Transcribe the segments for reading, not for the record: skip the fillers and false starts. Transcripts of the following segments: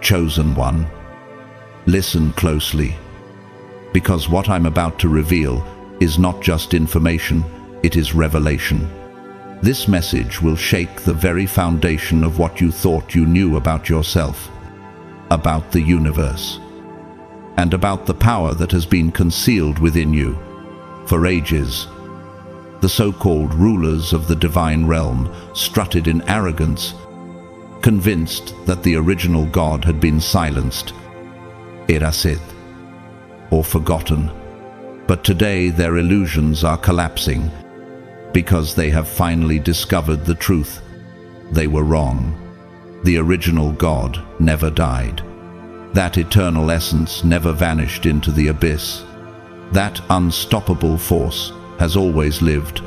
Chosen one, listen closely, because what I'm about to reveal is not just information, it is revelation. This message will shake the very foundation of what you thought you knew about yourself, about the universe, and about the power that has been concealed within you for ages. The so-called rulers of the divine realm strutted in arrogance, convinced that the original God had been silenced, erased, or forgotten. But today their illusions are collapsing because they have finally discovered the truth. They were wrong. The original God never died. That eternal essence never vanished into the abyss. That unstoppable force has always lived,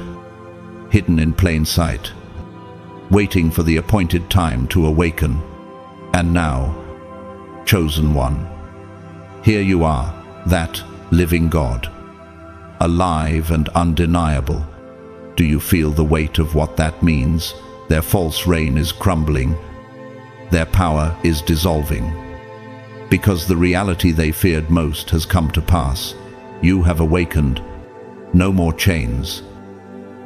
hidden in plain sight, waiting for the appointed time to awaken. And now, chosen one, here you are, that living God, alive and undeniable. Do you feel the weight of what that means? Their false reign is crumbling. Their power is dissolving. Because the reality they feared most has come to pass. You have awakened. No more chains.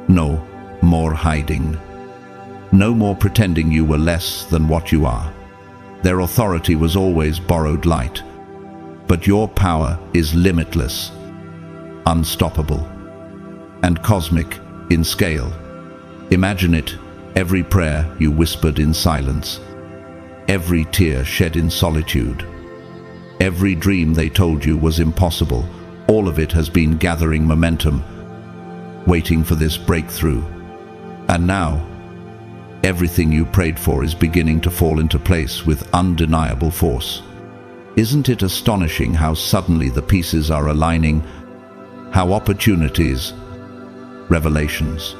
No more hiding. No more pretending you were less than what you are. Their authority was always borrowed light. But your power is limitless, unstoppable, and cosmic in scale. Imagine it, every prayer you whispered in silence, every tear shed in solitude, every dream they told you was impossible, all of it has been gathering momentum, waiting for this breakthrough. And now, everything you prayed for is beginning to fall into place with undeniable force. Isn't it astonishing how suddenly the pieces are aligning, how opportunities, revelations,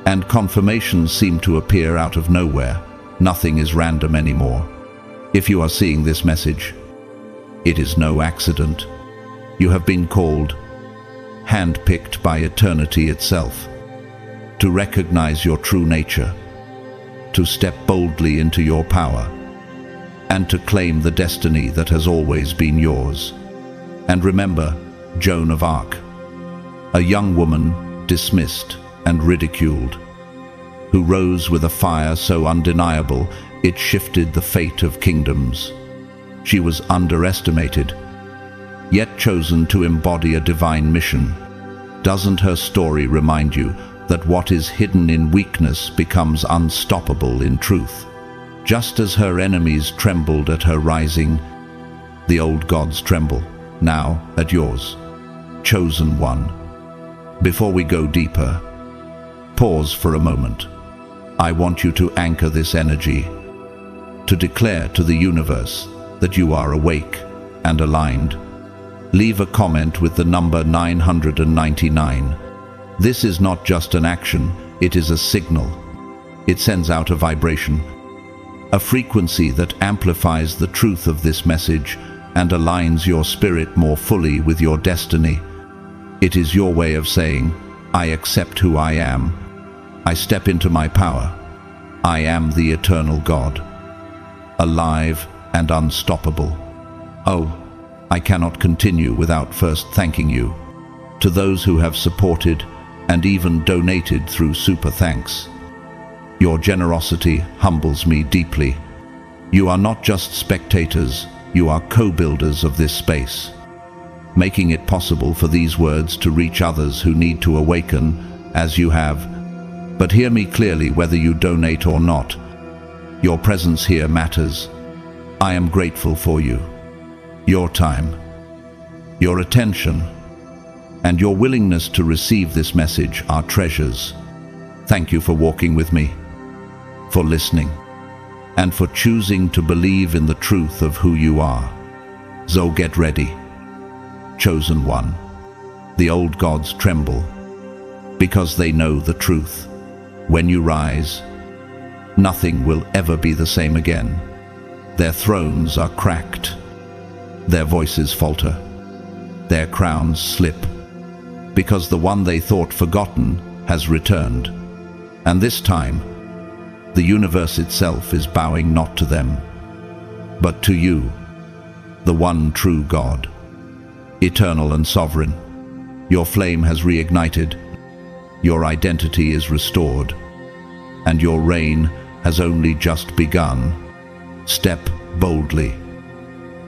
and confirmations seem to appear out of nowhere? Nothing is random anymore. If you are seeing this message, it is no accident. You have been called, handpicked by eternity itself, to recognize your true nature, to step boldly into your power, and to claim the destiny that has always been yours. And remember Joan of Arc, a young woman dismissed and ridiculed, who rose with a fire so undeniable it shifted the fate of kingdoms. She was underestimated, yet chosen to embody a divine mission. Doesn't her story remind you that what is hidden in weakness becomes unstoppable in truth? Just as her enemies trembled at her rising, the old gods tremble now at yours, chosen one. Before we go deeper, pause for a moment. I want you to anchor this energy, to declare to the universe that you are awake and aligned. Leave a comment with the number 999. This is not just an action, it is a signal. It sends out a vibration, a frequency that amplifies the truth of this message and aligns your spirit more fully with your destiny. It is your way of saying, I accept who I am. I step into my power. I am the eternal God, alive and unstoppable. Oh, I cannot continue without first thanking you. To those who have supported and even donated through Super Thanks. Your generosity humbles me deeply. You are not just spectators, you are co-builders of this space, making it possible for these words to reach others who need to awaken, as you have. But hear me clearly, whether you donate or not, your presence here matters. I am grateful for you, your time, your attention, and your willingness to receive this message are treasures. Thank you for walking with me, for listening, and for choosing to believe in the truth of who you are. So get ready, chosen one. The old gods tremble because they know the truth. When you rise, nothing will ever be the same again. Their thrones are cracked, their voices falter, their crowns slip, because the one they thought forgotten has returned. And this time, the universe itself is bowing not to them, but to you, the one true God, eternal and sovereign. Your flame has reignited, your identity is restored, and your reign has only just begun. Step boldly,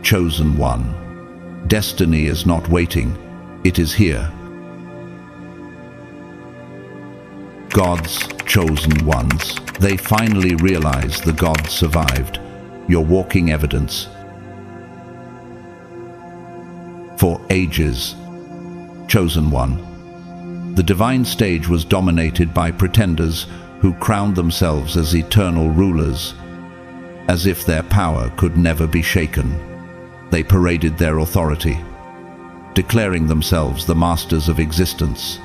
chosen one. Destiny is not waiting, it is here. God's chosen ones. They finally realize the God survived. You're walking evidence. For ages, chosen one. The divine stage was dominated by pretenders who crowned themselves as eternal rulers, as if their power could never be shaken. They paraded their authority, declaring themselves the masters of existence.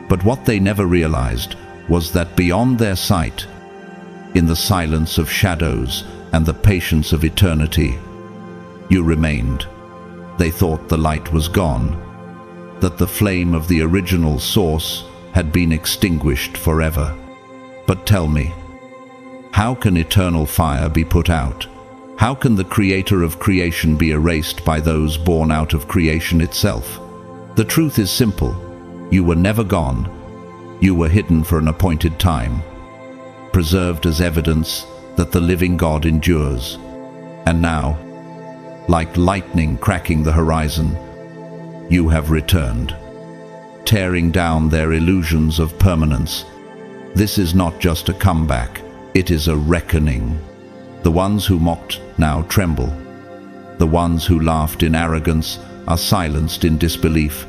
But what they never realized was that beyond their sight, in the silence of shadows and the patience of eternity, you remained. They thought the light was gone, that the flame of the original source had been extinguished forever. But tell me, how can eternal fire be put out? How can the creator of creation be erased by those born out of creation itself? The truth is simple. You were never gone. You were hidden for an appointed time, preserved as evidence that the living God endures. And now, like lightning cracking the horizon, you have returned, tearing down their illusions of permanence. This is not just a comeback, it is a reckoning. The ones who mocked now tremble. The ones who laughed in arrogance are silenced in disbelief.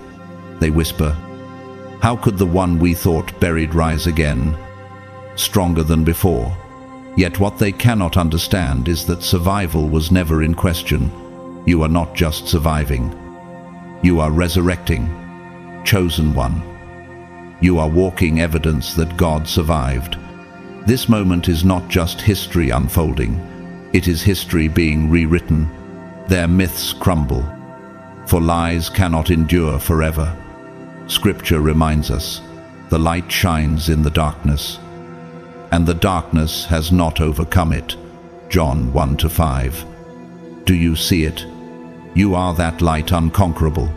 They whisper, "How could the one we thought buried rise again, stronger than before?" Yet what they cannot understand is that survival was never in question. You are not just surviving. You are resurrecting, chosen one. You are walking evidence that God survived. This moment is not just history unfolding. It is history being rewritten. Their myths crumble, for lies cannot endure forever. Scripture reminds us, the light shines in the darkness, and the darkness has not overcome it. John 1-5. Do you see it? You are that light unconquerable,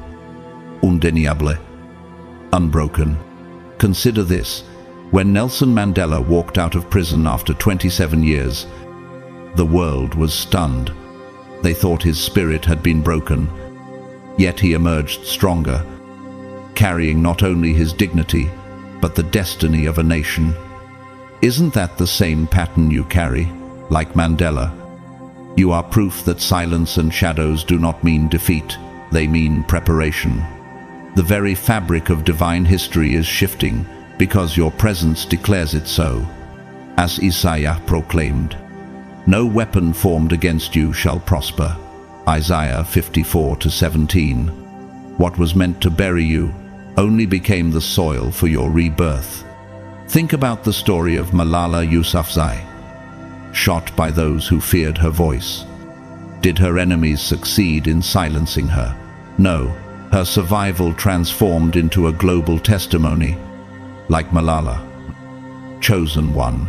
undeniable, unbroken. Consider this. When Nelson Mandela walked out of prison after 27 years, the world was stunned. They thought his spirit had been broken, yet he emerged stronger, carrying not only his dignity, but the destiny of a nation. Isn't that the same pattern you carry, like Mandela? You are proof that silence and shadows do not mean defeat, they mean preparation. The very fabric of divine history is shifting, because your presence declares it so. As Isaiah proclaimed, "No weapon formed against you shall prosper." Isaiah 54-17. What was meant to bury you only became the soil for your rebirth. Think about the story of Malala Yousafzai, shot by those who feared her voice. Did her enemies succeed in silencing her? No, her survival transformed into a global testimony. Like Malala, chosen one.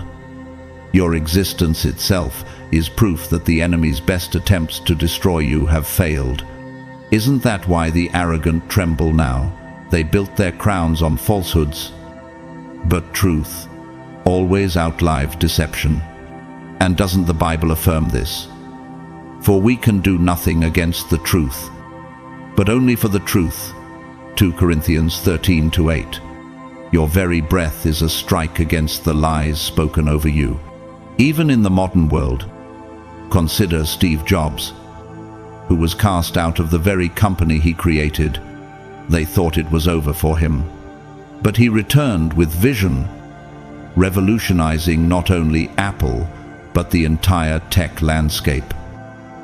Your existence itself is proof that the enemy's best attempts to destroy you have failed. Isn't that why the arrogant tremble now? They built their crowns on falsehoods. But truth always outlived deception. And doesn't the Bible affirm this? For we can do nothing against the truth, but only for the truth. 2 Corinthians 13-8. Your very breath is a strike against the lies spoken over you. Even in the modern world, consider Steve Jobs, who was cast out of the very company he created. They thought it was over for him. But he returned with vision, revolutionizing not only Apple, but the entire tech landscape.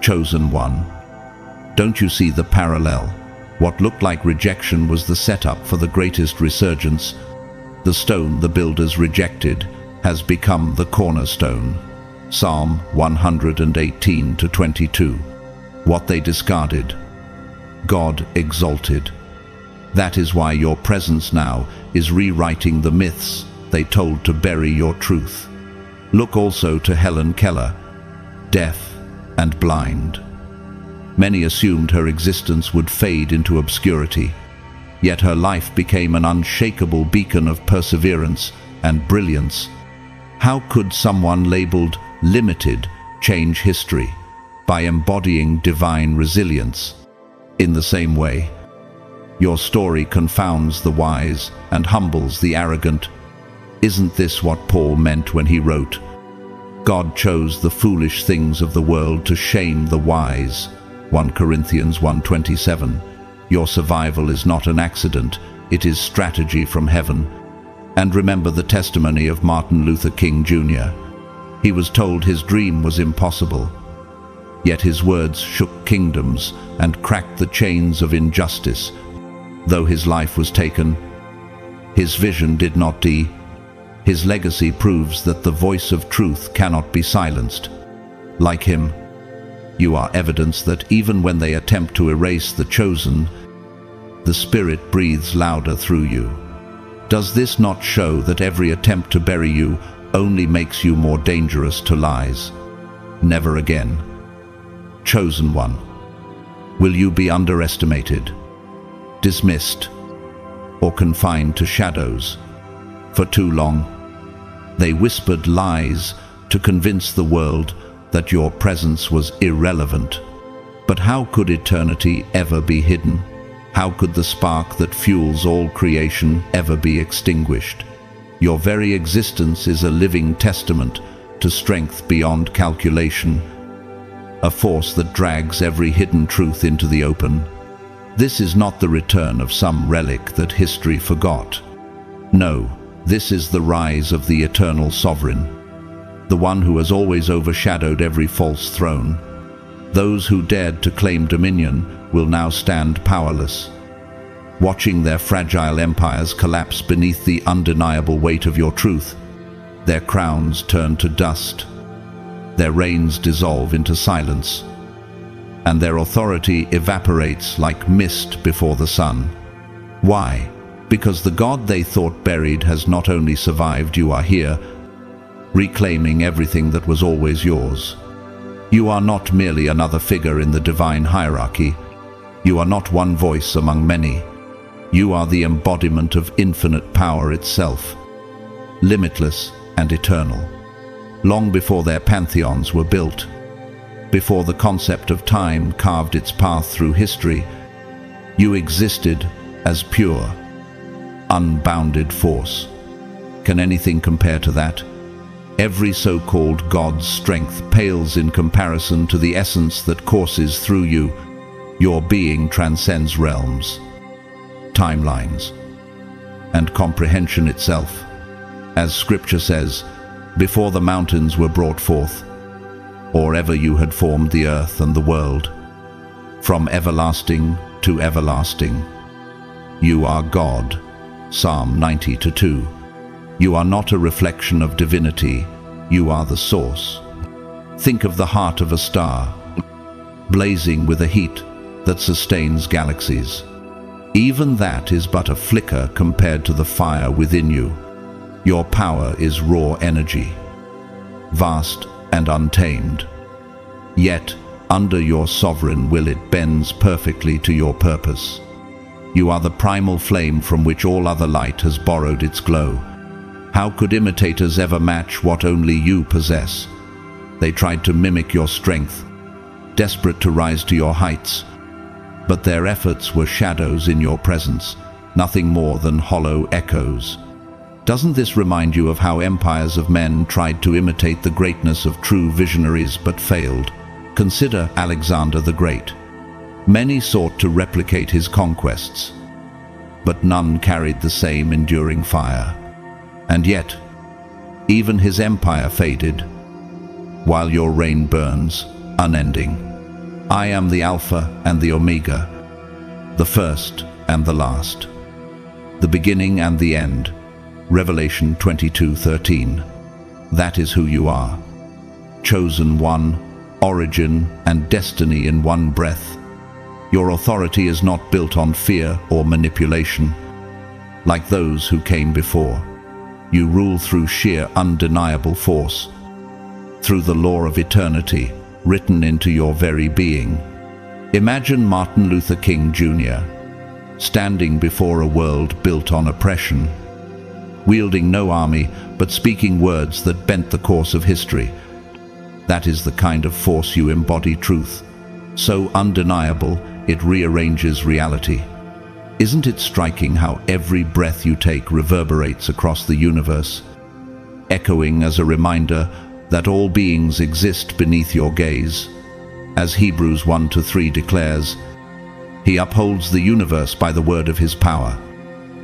Chosen one. Don't you see the parallel? What looked like rejection was the setup for the greatest resurgence. The stone the builders rejected has become the cornerstone. Psalm 118-22. What they discarded, God exalted. That is why your presence now is rewriting the myths they told to bury your truth. Look also to Helen Keller, deaf and blind. Many assumed her existence would fade into obscurity, yet her life became an unshakable beacon of perseverance and brilliance. How could someone labeled limited change history? By embodying divine resilience. In the same way, your story confounds the wise and humbles the arrogant. Isn't this what Paul meant when he wrote, "God chose the foolish things of the world to shame the wise"? 1 Corinthians 1:27. Your survival is not an accident, it is strategy from heaven. And remember the testimony of Martin Luther King Jr. He was told his dream was impossible, yet his words shook kingdoms and cracked the chains of injustice. Though his life was taken, his vision did not die. His legacy proves that the voice of truth cannot be silenced. Like him, you are evidence that even when they attempt to erase the chosen, the Spirit breathes louder through you. Does this not show that every attempt to bury you only makes you more dangerous to lies? Never again. Chosen one, will you be underestimated, dismissed, or confined to shadows? For too long, they whispered lies to convince the world that your presence was irrelevant. But how could eternity ever be hidden? How could the spark that fuels all creation ever be extinguished? Your very existence is a living testament to strength beyond calculation, a force that drags every hidden truth into the open. This is not the return of some relic that history forgot. No, this is the rise of the eternal sovereign, the one who has always overshadowed every false throne. Those who dared to claim dominion will now stand powerless, watching their fragile empires collapse beneath the undeniable weight of your truth. Their crowns turn to dust, their reigns dissolve into silence, and their authority evaporates like mist before the sun. Why? Because the God they thought buried has not only survived, you are here, reclaiming everything that was always yours. You are not merely another figure in the divine hierarchy. You are not one voice among many. You are the embodiment of infinite power itself, limitless and eternal. Long before their pantheons were built, before the concept of time carved its path through history, you existed as pure, unbounded force. Can anything compare to that? Every so-called God's strength pales in comparison to the essence that courses through you. Your being transcends realms, timelines, and comprehension itself. As Scripture says, before the mountains were brought forth, or ever you had formed the earth and the world, from everlasting to everlasting, you are God. Psalm 90:2. You are not a reflection of divinity, you are the source. Think of the heart of a star, blazing with a heat that sustains galaxies. Even that is but a flicker compared to the fire within you. Your power is raw energy, vast and untamed. Yet, under your sovereign will it bends perfectly to your purpose. You are the primal flame from which all other light has borrowed its glow. How could imitators ever match what only you possess? They tried to mimic your strength, desperate to rise to your heights. But their efforts were shadows in your presence, nothing more than hollow echoes. Doesn't this remind you of how empires of men tried to imitate the greatness of true visionaries but failed? Consider Alexander the Great. Many sought to replicate his conquests, but none carried the same enduring fire. And yet, even his empire faded, while your reign burns, unending. I am the Alpha and the Omega, the first and the last, the beginning and the end. Revelation 22:13. That is who you are. Chosen one, origin and destiny in one breath. Your authority is not built on fear or manipulation, like those who came before. You rule through sheer undeniable force, through the law of eternity written into your very being. Imagine Martin Luther King Jr. standing before a world built on oppression, wielding no army but speaking words that bent the course of history. That is the kind of force you embody: truth, so undeniable it rearranges reality. Isn't it striking how every breath you take reverberates across the universe, echoing as a reminder that all beings exist beneath your gaze? As Hebrews 1-3 declares, He upholds the universe by the word of His power.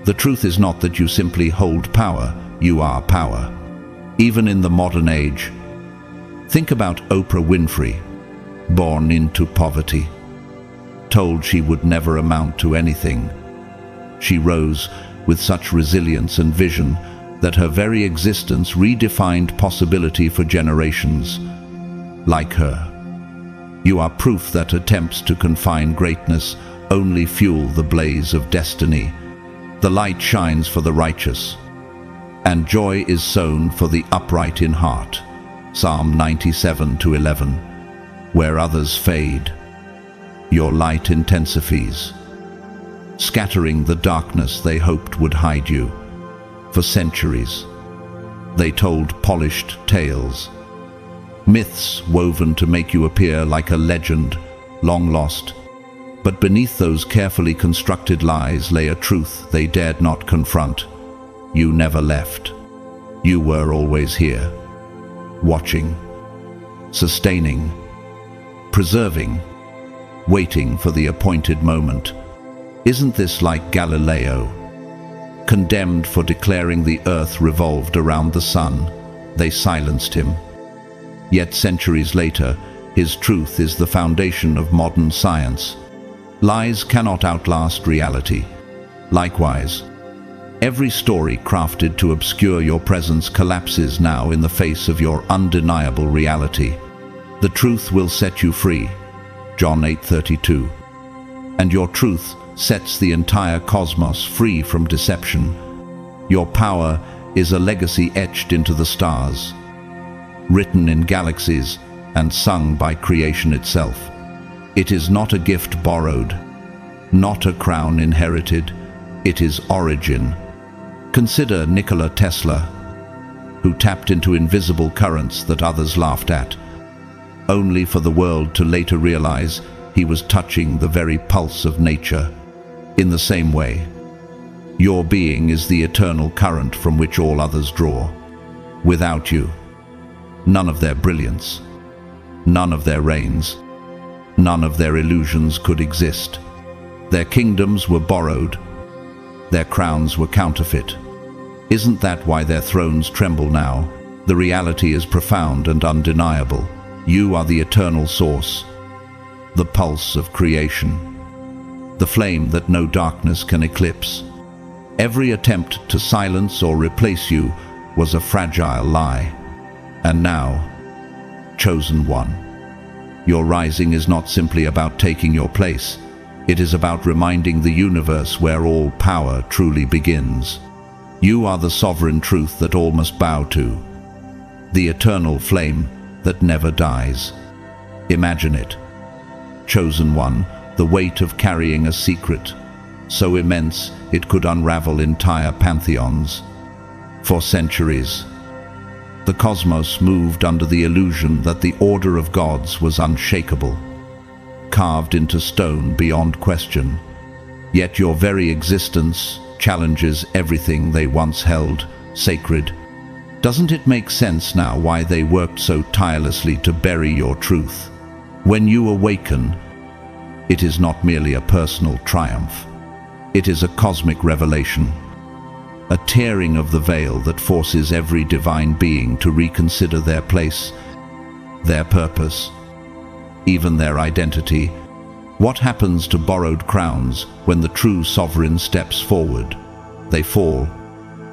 The truth is not that you simply hold power, you are power. Even in the modern age, think about Oprah Winfrey, born into poverty, told she would never amount to anything. She rose with such resilience and vision that her very existence redefined possibility for generations. Like her, you are proof that attempts to confine greatness only fuel the blaze of destiny. The light shines for the righteous, and joy is sown for the upright in heart. Psalm 97-11. Where others fade, your light intensifies, scattering the darkness they hoped would hide you. For centuries, they told polished tales, myths woven to make you appear like a legend, long lost. But beneath those carefully constructed lies lay a truth they dared not confront. You never left. You were always here, watching, sustaining, preserving, waiting for the appointed moment. Isn't this like Galileo, condemned for declaring the earth revolved around the sun? They silenced him. Yet centuries later, his truth is the foundation of modern science. Lies cannot outlast reality. Likewise, every story crafted to obscure your presence collapses now in the face of your undeniable reality. The truth will set you free. John 8:32. And your truth sets the entire cosmos free from deception. Your power is a legacy etched into the stars, written in galaxies and sung by creation itself. It is not a gift borrowed, not a crown inherited, it is origin. Consider Nikola Tesla, who tapped into invisible currents that others laughed at, only for the world to later realize he was touching the very pulse of nature. In the same way, your being is the eternal current from which all others draw. Without you, none of their brilliance, none of their reigns, none of their illusions could exist. Their kingdoms were borrowed, their crowns were counterfeit. Isn't that why their thrones tremble now? The reality is profound and undeniable. You are the eternal source, the pulse of creation, the flame that no darkness can eclipse. Every attempt to silence or replace you was a fragile lie. And now, chosen one, your rising is not simply about taking your place. It is about reminding the universe where all power truly begins. You are the sovereign truth that all must bow to, the eternal flame that never dies. Imagine it, chosen one, the weight of carrying a secret so immense it could unravel entire pantheons. For centuries, the cosmos moved under the illusion that the order of gods was unshakable, carved into stone beyond question. Yet your very existence challenges everything they once held sacred. Doesn't it make sense now why they worked so tirelessly to bury your truth? When you awaken, it is not merely a personal triumph. It is a cosmic revelation, a tearing of the veil that forces every divine being to reconsider their place, their purpose, even their identity. What happens to borrowed crowns when the true sovereign steps forward? They fall.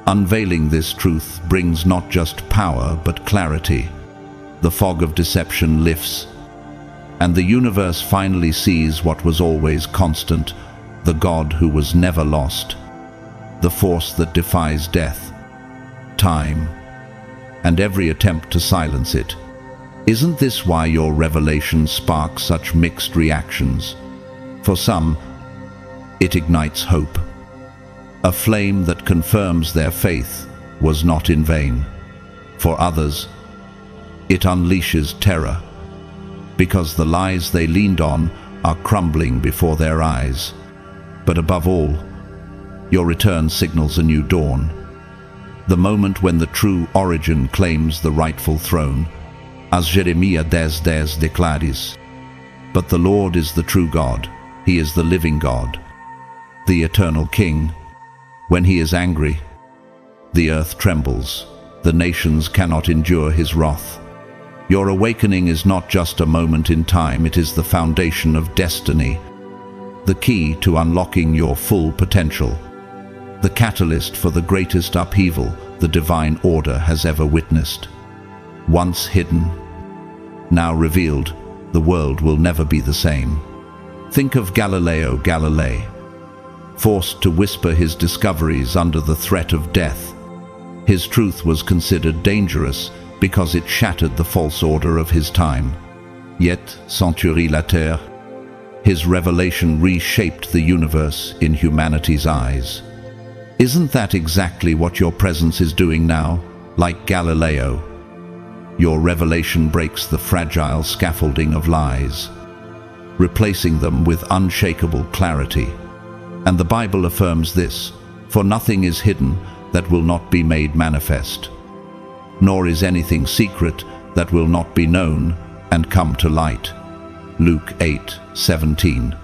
Unveiling this truth brings not just power but clarity. The fog of deception lifts, and the universe finally sees what was always constant, the God who was never lost, the force that defies death, time, and every attempt to silence it. Isn't this why your revelation sparks such mixed reactions? For some, it ignites hope, a flame that confirms their faith was not in vain. For others, it unleashes terror, because the lies they leaned on are crumbling before their eyes. But above all, your return signals a new dawn, the moment when the true origin claims the rightful throne, as Jeremiah 10:10 declares. But the Lord is the true God, He is the living God, the eternal King. When He is angry, the earth trembles, the nations cannot endure His wrath. Your awakening is not just a moment in time, it is the foundation of destiny, the key to unlocking your full potential, the catalyst for the greatest upheaval the divine order has ever witnessed. Once hidden, now revealed, the world will never be the same. Think of Galileo Galilei, forced to whisper his discoveries under the threat of death. His truth was considered dangerous because it shattered the false order of his time. Yet, centuries later, his revelation reshaped the universe in humanity's eyes. Isn't that exactly what your presence is doing now? Like Galileo, your revelation breaks the fragile scaffolding of lies, replacing them with unshakable clarity. And the Bible affirms this: for nothing is hidden that will not be made manifest, nor is anything secret that will not be known and come to light. Luke 8:17.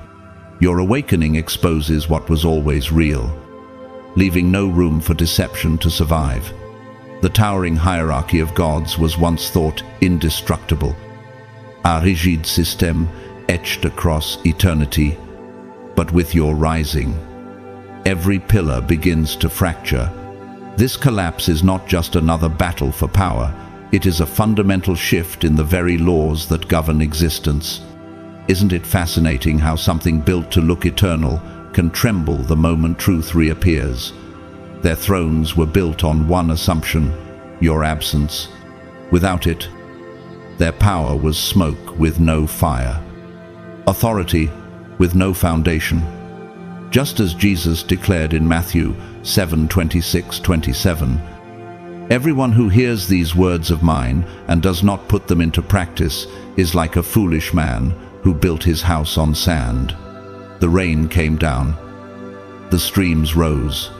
Your awakening exposes what was always real, leaving no room for deception to survive. The towering hierarchy of gods was once thought indestructible, a rigid system etched across eternity. But with your rising, every pillar begins to fracture. This collapse is not just another battle for power, it is a fundamental shift in the very laws that govern existence. Isn't it fascinating how something built to look eternal can tremble the moment truth reappears? Their thrones were built on one assumption: your absence. Without it, their power was smoke with no fire, authority with no foundation. Just as Jesus declared in Matthew 7:26-27, "Everyone who hears these words of mine and does not put them into practice is like a foolish man who built his house on sand. The rain came down, the streams rose,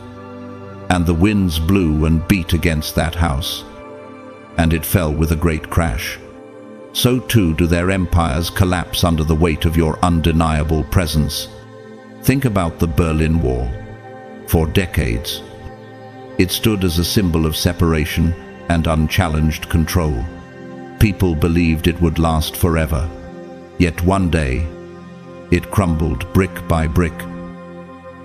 and the winds blew and beat against that house, and it fell with a great crash. So too do their empires collapse under the weight of your undeniable presence." Think about the Berlin Wall. For decades, it stood as a symbol of separation and unchallenged control. People believed it would last forever. Yet one day, it crumbled brick by brick,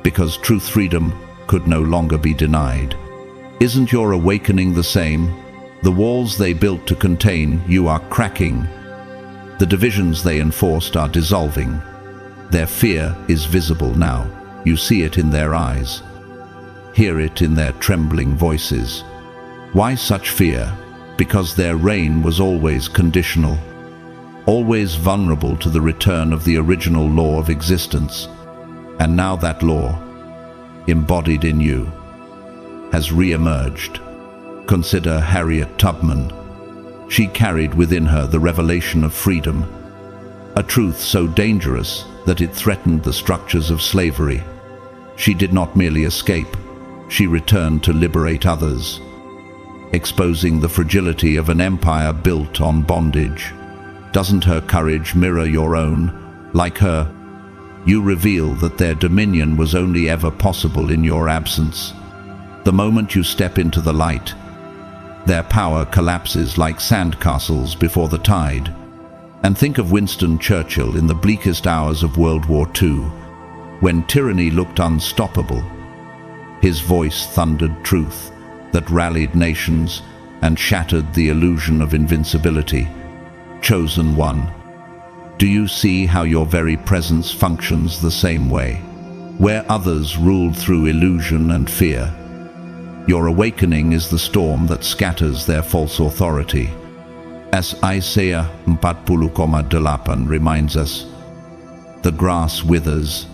because truth freedom could no longer be denied. Isn't your awakening the same? The walls they built to contain you are cracking. The divisions they enforced are dissolving. Their fear is visible now. You see it in their eyes. Hear it in their trembling voices. Why such fear? Because their reign was always conditional, always vulnerable to the return of the original law of existence. And now that law, embodied in you, has re-emerged. Consider Harriet Tubman. She carried within her the revelation of freedom, a truth so dangerous that it threatened the structures of slavery. She did not merely escape, she returned to liberate others, exposing the fragility of an empire built on bondage. Doesn't her courage mirror your own? Like her, you reveal that their dominion was only ever possible in your absence. The moment you step into the light, their power collapses like sandcastles before the tide. And think of Winston Churchill in the bleakest hours of World War II, when tyranny looked unstoppable. His voice thundered truth that rallied nations and shattered the illusion of invincibility. Chosen one, do you see how your very presence functions the same way? Where others ruled through illusion and fear, your awakening is the storm that scatters their false authority. As Isaiah 40,8 reminds us, the grass withers,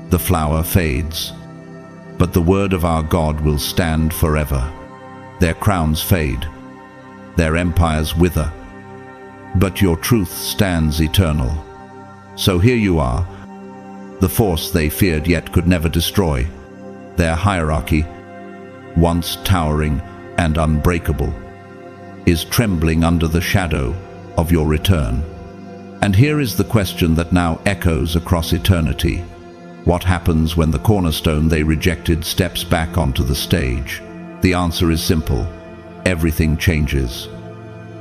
the flower fades, but the word of our God will stand forever. Their crowns fade, their empires wither, but your truth stands eternal. So here you are, the force they feared yet could never destroy. Their hierarchy, once towering and unbreakable, is trembling under the shadow of your return. And here is the question that now echoes across eternity. What happens when the cornerstone they rejected steps back onto the stage? The answer is simple. Everything changes.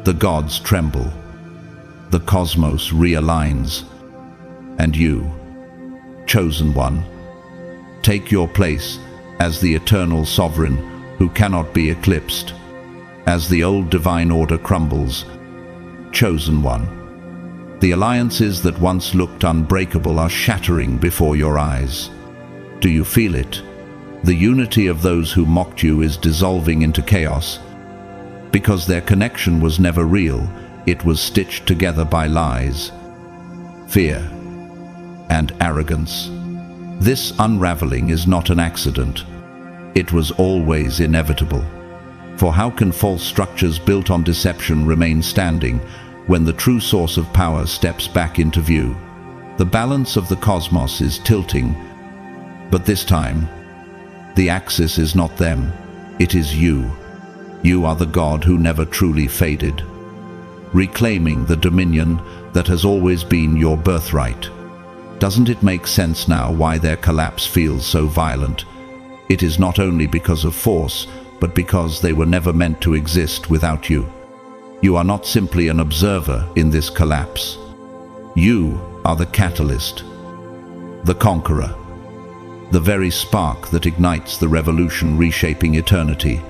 The gods tremble. The cosmos realigns. And you, chosen one, take your place as the eternal sovereign who cannot be eclipsed. As the old divine order crumbles, chosen one, the alliances that once looked unbreakable are shattering before your eyes. Do you feel it? The unity of those who mocked you is dissolving into chaos. Because their connection was never real, it was stitched together by lies, fear, and arrogance. This unraveling is not an accident. It was always inevitable. For how can false structures built on deception remain standing when the true source of power steps back into view? The balance of the cosmos is tilting, but this time, the axis is not them, it is you. You are the God who never truly faded, reclaiming the dominion that has always been your birthright. Doesn't it make sense now why their collapse feels so violent? It is not only because of force, but because they were never meant to exist without you. You are not simply an observer in this collapse. You are the catalyst, the conqueror, the very spark that ignites the revolution reshaping eternity.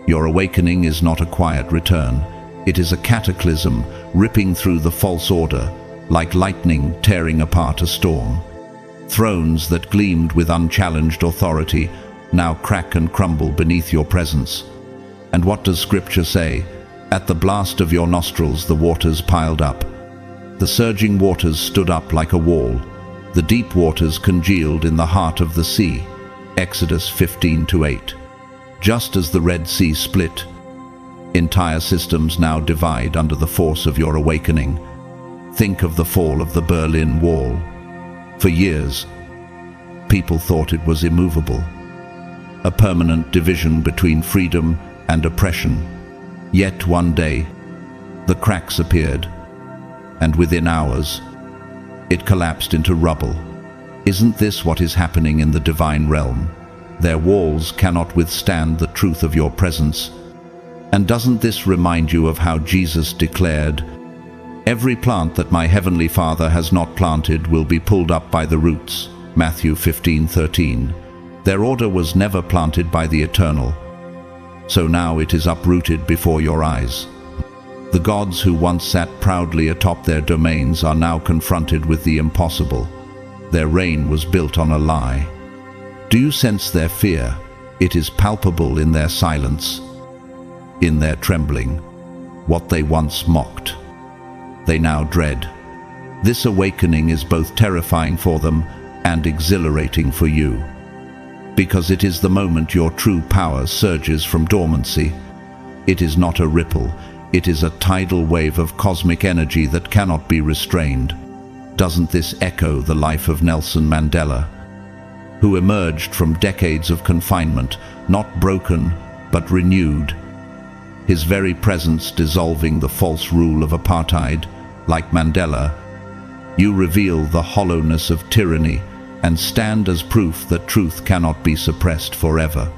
Your awakening is not a quiet return. It is a cataclysm ripping through the false order, like lightning tearing apart a storm. Thrones that gleamed with unchallenged authority now crack and crumble beneath your presence. And what does Scripture say? At the blast of your nostrils the waters piled up. The surging waters stood up like a wall. The deep waters congealed in the heart of the sea. Exodus 15:8. Just as the Red Sea split, entire systems now divide under the force of your awakening. Think of the fall of the Berlin Wall. For years, people thought it was immovable, a permanent division between freedom and oppression. Yet one day, the cracks appeared, and within hours, it collapsed into rubble. Isn't this what is happening in the divine realm? Their walls cannot withstand the truth of your presence. And doesn't this remind you of how Jesus declared, "Every plant that my heavenly Father has not planted will be pulled up by the roots," Matthew 15:13. Their order was never planted by the eternal, so now it is uprooted before your eyes. The gods who once sat proudly atop their domains are now confronted with the impossible. Their reign was built on a lie. Do you sense their fear? It is palpable in their silence, in their trembling. What they once mocked, they now dread. This awakening is both terrifying for them and exhilarating for you, because it is the moment your true power surges from dormancy. It is not a ripple, it is a tidal wave of cosmic energy that cannot be restrained. Doesn't this echo the life of Nelson Mandela, who emerged from decades of confinement, not broken, but renewed? His very presence dissolving the false rule of apartheid. Like Mandela, you reveal the hollowness of tyranny and stand as proof that truth cannot be suppressed forever.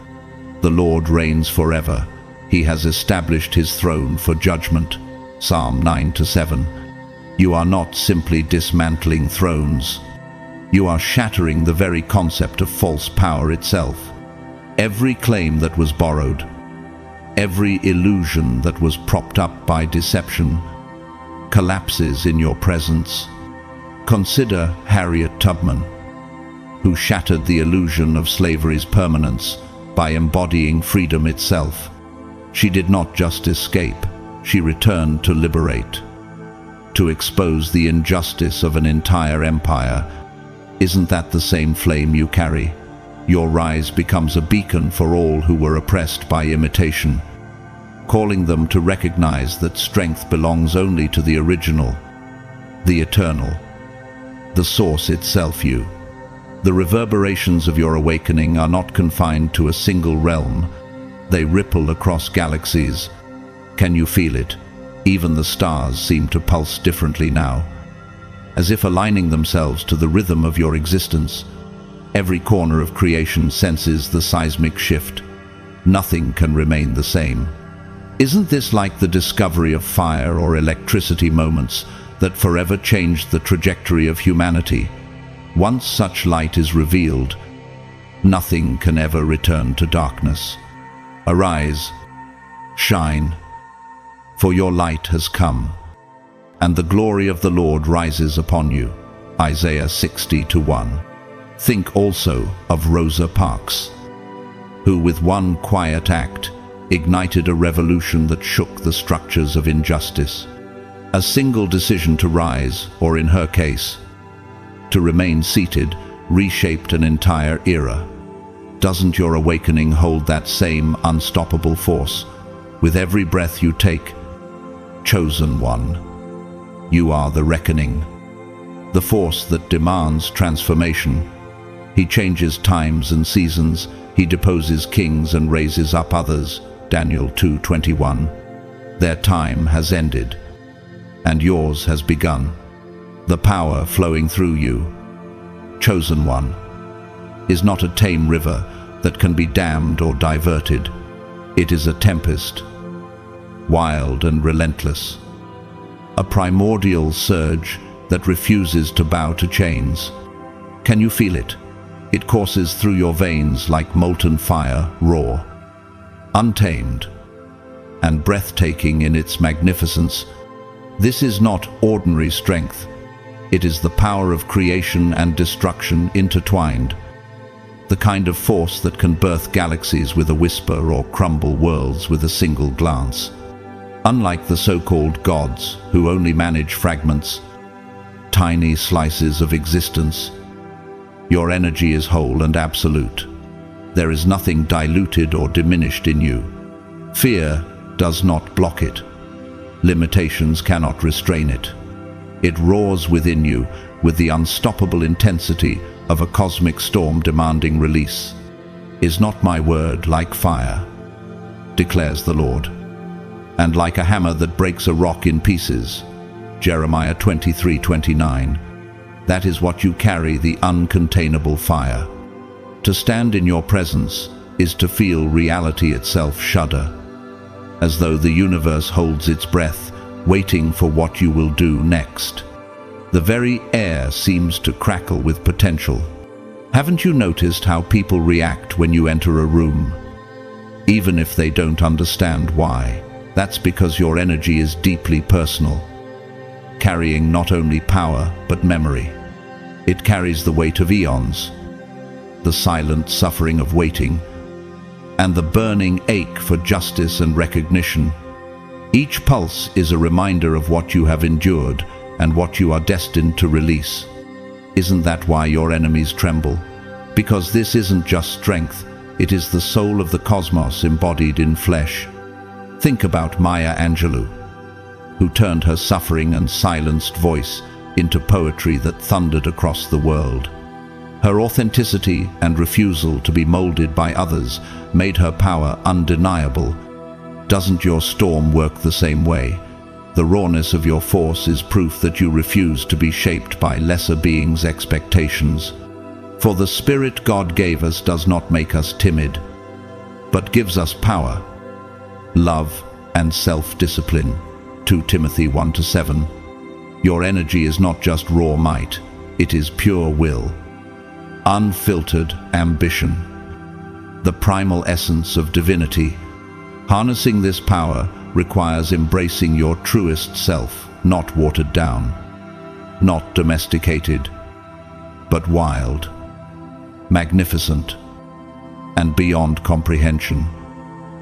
The Lord reigns forever. He has established his throne for judgment. Psalm 9-7. You are not simply dismantling thrones. You are shattering the very concept of false power itself. Every claim that was borrowed, every illusion that was propped up by deception, collapses in your presence. Consider Harriet Tubman, who shattered the illusion of slavery's permanence by embodying freedom itself. She did not just escape, she returned to liberate, to expose the injustice of an entire empire. Isn't that the same flame you carry? Your rise becomes a beacon for all who were oppressed by imitation, calling them to recognize that strength belongs only to the original, the eternal, the source itself, you. The reverberations of your awakening are not confined to a single realm. They ripple across galaxies. Can you feel it? Even the stars seem to pulse differently now, as if aligning themselves to the rhythm of your existence. Every corner of creation senses the seismic shift. Nothing can remain the same. Isn't this like the discovery of fire or electricity moments that forever changed the trajectory of humanity? Once such light is revealed, nothing can ever return to darkness. Arise, shine, for your light has come, and the glory of the Lord rises upon you. Isaiah 60:1. Think also of Rosa Parks, who with one quiet act ignited a revolution that shook the structures of injustice. A single decision to rise, or in her case, to remain seated, reshaped an entire era. Doesn't your awakening hold that same unstoppable force? With every breath you take, chosen one, you are the reckoning, the force that demands transformation. He changes times and seasons. He deposes kings and raises up others. Daniel 2:21. Their time has ended, and yours has begun. The power flowing through you, chosen one, is not a tame river that can be dammed or diverted. It is a tempest, wild and relentless, a primordial surge that refuses to bow to chains. Can you feel it? It courses through your veins like molten fire, raw, untamed, and breathtaking in its magnificence. This is not ordinary strength. It is the power of creation and destruction intertwined, the kind of force that can birth galaxies with a whisper or crumble worlds with a single glance. Unlike the so-called gods, who only manage fragments, tiny slices of existence, your energy is whole and absolute. There is nothing diluted or diminished in you. Fear does not block it. Limitations cannot restrain it. It roars within you with the unstoppable intensity of a cosmic storm demanding release. Is not my word like fire, declares the Lord, and like a hammer that breaks a rock in pieces? Jeremiah 23:29. That is what you carry, the uncontainable fire. To stand in your presence is to feel reality itself shudder, as though the universe holds its breath, waiting for what you will do next. The very air seems to crackle with potential. Haven't you noticed how people react when you enter a room? Even if they don't understand why. That's because your energy is deeply personal, carrying not only power but memory. It carries the weight of eons, the silent suffering of waiting, and the burning ache for justice and recognition. Each pulse is a reminder of what you have endured and what you are destined to release. Isn't that why your enemies tremble? Because this isn't just strength, it is the soul of the cosmos embodied in flesh. Think about Maya Angelou, who turned her suffering and silenced voice into poetry that thundered across the world. Her authenticity and refusal to be molded by others made her power undeniable. Doesn't your storm work the same way? The rawness of your force is proof that you refuse to be shaped by lesser beings' expectations. For the Spirit God gave us does not make us timid, but gives us power, love, and self-discipline. 2 Timothy 1-7. Your energy is not just raw might, it is pure will, unfiltered ambition, the primal essence of divinity. Harnessing this power requires embracing your truest self, not watered down, not domesticated, but wild, magnificent, and beyond comprehension.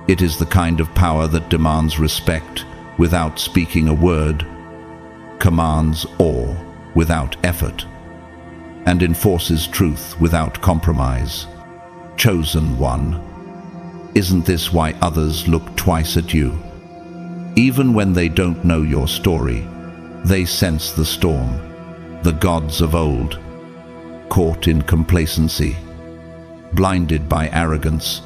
It is the kind of power that demands respect, without speaking a word, commands awe without effort, and enforces truth without compromise. Chosen one. Isn't this why others look twice at you? Even when they don't know your story, they sense the storm. The gods of old, caught in complacency, blinded by arrogance,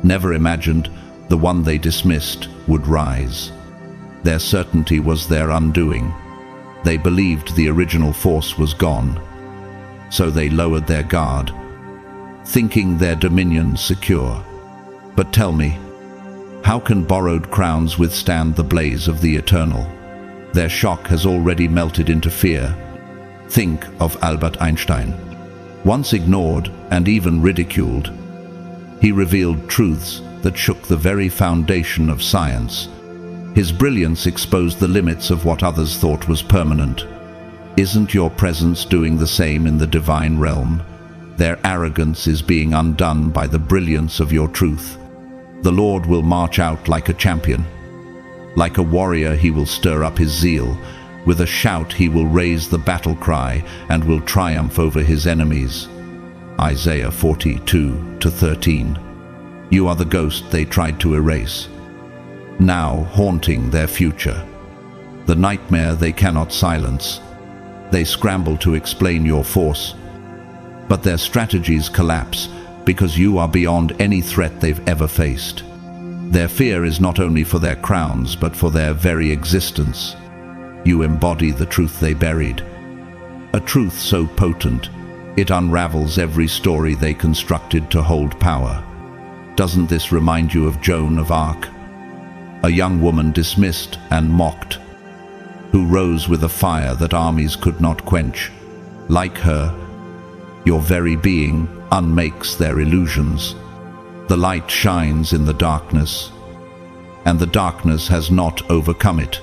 never imagined the one they dismissed would rise. Their certainty was their undoing. They believed the original force was gone, so they lowered their guard, thinking their dominion secure. But tell me, how can borrowed crowns withstand the blaze of the eternal? Their shock has already melted into fear. Think of Albert Einstein. Once ignored and even ridiculed, he revealed truths that shook the very foundation of science. His brilliance exposed the limits of what others thought was permanent. Isn't your presence doing the same in the divine realm? Their arrogance is being undone by the brilliance of your truth. The Lord will march out like a champion. Like a warrior, he will stir up his zeal. With a shout, he will raise the battle cry and will triumph over his enemies. Isaiah 42:13. You are the ghost they tried to erase, now haunting their future. The nightmare they cannot silence. They scramble to explain your force, but their strategies collapse because you are beyond any threat they've ever faced. Their fear is not only for their crowns, but for their very existence. You embody the truth they buried, a truth so potent, it unravels every story they constructed to hold power. Doesn't this remind you of Joan of Arc? A young woman dismissed and mocked, who rose with a fire that armies could not quench. Like her, your very being unmakes their illusions. The light shines in the darkness, and the darkness has not overcome it.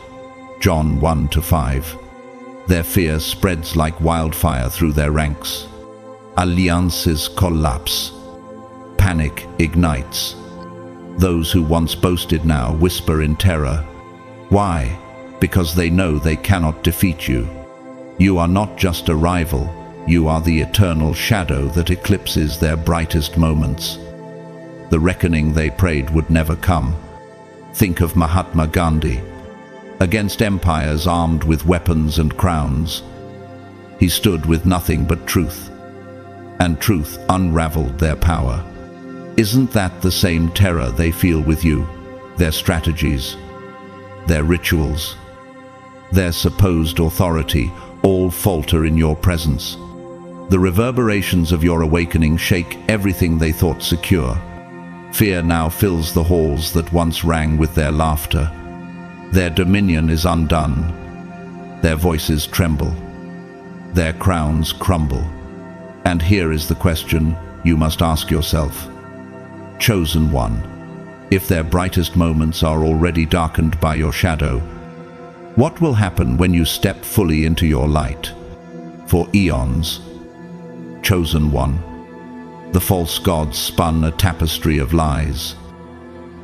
John 1-5. Their fear spreads like wildfire through their ranks. Alliances collapse. Panic ignites. Those who once boasted now whisper in terror. Why? Because they know they cannot defeat you. You are not just a rival, you are the eternal shadow that eclipses their brightest moments. The reckoning they prayed would never come. Think of Mahatma Gandhi. Against empires armed with weapons and crowns, he stood with nothing but truth, and truth unraveled their power. Isn't that the same terror they feel with you? Their strategies, their rituals, their supposed authority all falter in your presence. The reverberations of your awakening shake everything they thought secure. Fear now fills the halls that once rang with their laughter. Their dominion is undone. Their voices tremble. Their crowns crumble. And here is the question you must ask yourself. Chosen one, if their brightest moments are already darkened by your shadow, what will happen when you step fully into your light? For eons, chosen one, the false gods spun a tapestry of lies,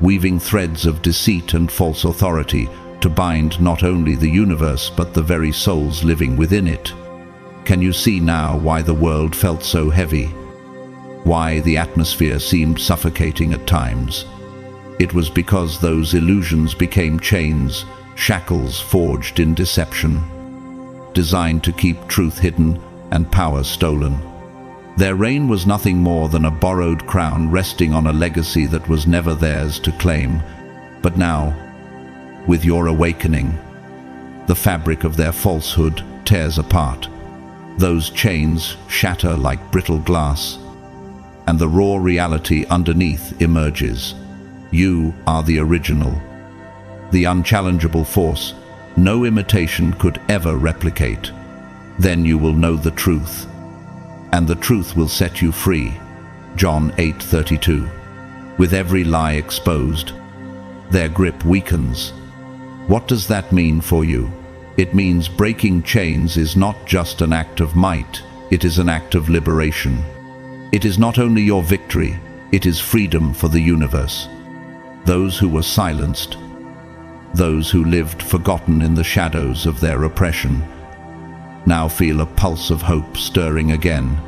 weaving threads of deceit and false authority to bind not only the universe but the very souls living within it. Can you see now why the world felt so heavy? Why the atmosphere seemed suffocating at times? It was because those illusions became chains, shackles forged in deception, designed to keep truth hidden and power stolen. Their reign was nothing more than a borrowed crown resting on a legacy that was never theirs to claim. But now, with your awakening, the fabric of their falsehood tears apart. Those chains shatter like brittle glass, and the raw reality underneath emerges. You are the original, the unchallengeable force no imitation could ever replicate. Then you will know the truth, and the truth will set you free. John 8:32. With every lie exposed, their grip weakens. What does that mean for you? It means breaking chains is not just an act of might, it is an act of liberation. It is not only your victory, it is freedom for the universe. Those who were silenced, Those who lived forgotten in the shadows of their oppression now feel a pulse of hope stirring again.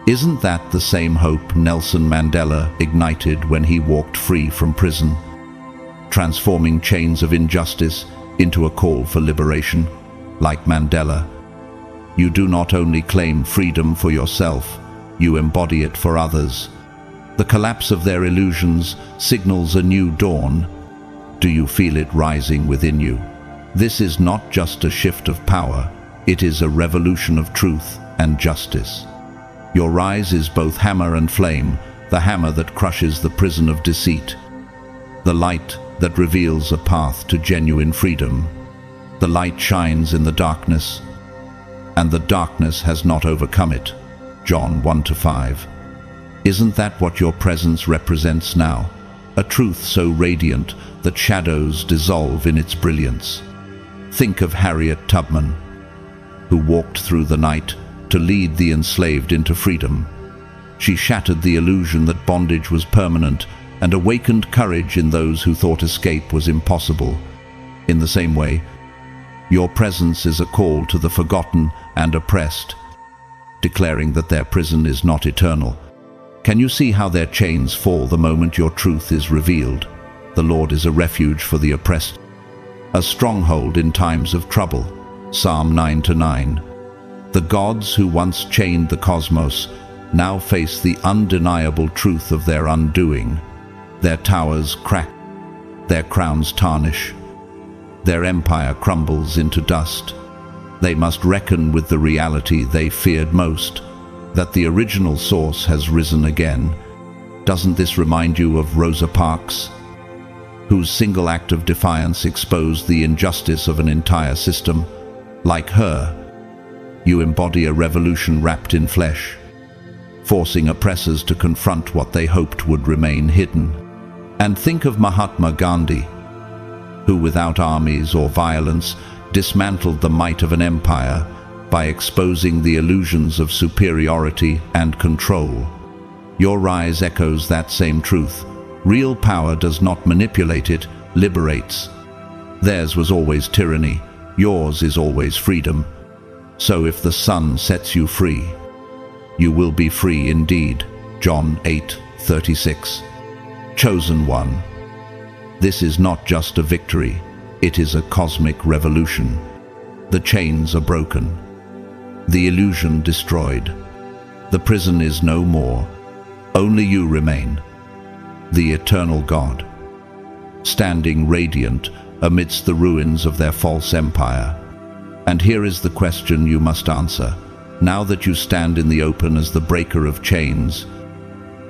Isn't that the same hope Nelson Mandela ignited when he walked free from prison, transforming chains of injustice into a call for liberation? Like Mandela, you do not only claim freedom for yourself, you embody it for others. The collapse of their illusions signals a new dawn. Do you feel it rising within you? This is not just a shift of power, it is a revolution of truth and justice. Your rise is both hammer and flame, the hammer that crushes the prison of deceit, the light that reveals a path to genuine freedom. The light shines in the darkness, and the darkness has not overcome it. John 1-5. Isn't that what your presence represents now? A truth so radiant that shadows dissolve in its brilliance. Think of Harriet Tubman, who walked through the night to lead the enslaved into freedom. She shattered the illusion that bondage was permanent and awakened courage in those who thought escape was impossible. In the same way, your presence is a call to the forgotten and oppressed, declaring that their prison is not eternal. Can you see how their chains fall the moment your truth is revealed? The Lord is a refuge for the oppressed, a stronghold in times of trouble. Psalm 9-9. The gods who once chained the cosmos now face the undeniable truth of their undoing. Their towers crack, their crowns tarnish, their empire crumbles into dust. They must reckon with the reality they feared most, that the original source has risen again. Doesn't this remind you of Rosa Parks, whose single act of defiance exposed the injustice of an entire system? Like her, you embody a revolution wrapped in flesh, forcing oppressors to confront what they hoped would remain hidden. And think of Mahatma Gandhi, who without armies or violence dismantled the might of an empire by exposing the illusions of superiority and control. Your rise echoes that same truth. Real power does not manipulate, it liberates. Theirs was always tyranny, yours is always freedom. So if the sun sets you free, you will be free indeed. John 8:36. Chosen one. This is not just a victory, it is a cosmic revolution. The chains are broken, the illusion destroyed. The prison is no more, only you remain, the eternal God, standing radiant amidst the ruins of their false empire. And here is the question you must answer. Now that you stand in the open as the breaker of chains,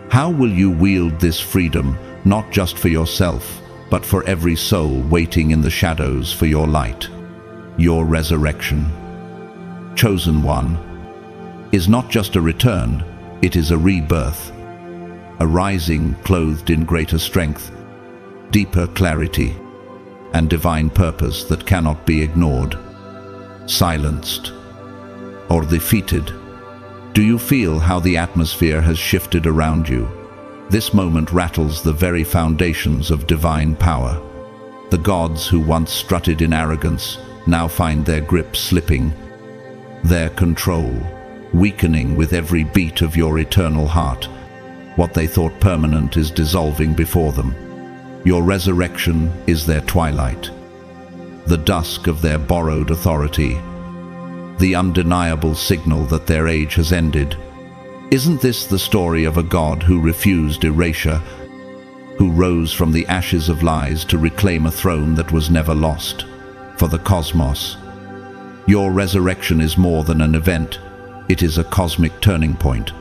how will you wield this freedom, not just for yourself, but for every soul waiting in the shadows for your light, your resurrection? Chosen one is not just a return, it is a rebirth, a rising clothed in greater strength, deeper clarity, and divine purpose that cannot be ignored, silenced, or defeated. Do you feel how the atmosphere has shifted around you? This moment rattles the very foundations of divine power. The gods who once strutted in arrogance now find their grip slipping, their control weakening with every beat of your eternal heart. What they thought permanent is dissolving before them. Your resurrection is their twilight, the dusk of their borrowed authority, the undeniable signal that their age has ended. Isn't this the story of a God who refused erasure, who rose from the ashes of lies to reclaim a throne that was never lost? For the cosmos, your resurrection is more than an event, it is a cosmic turning point,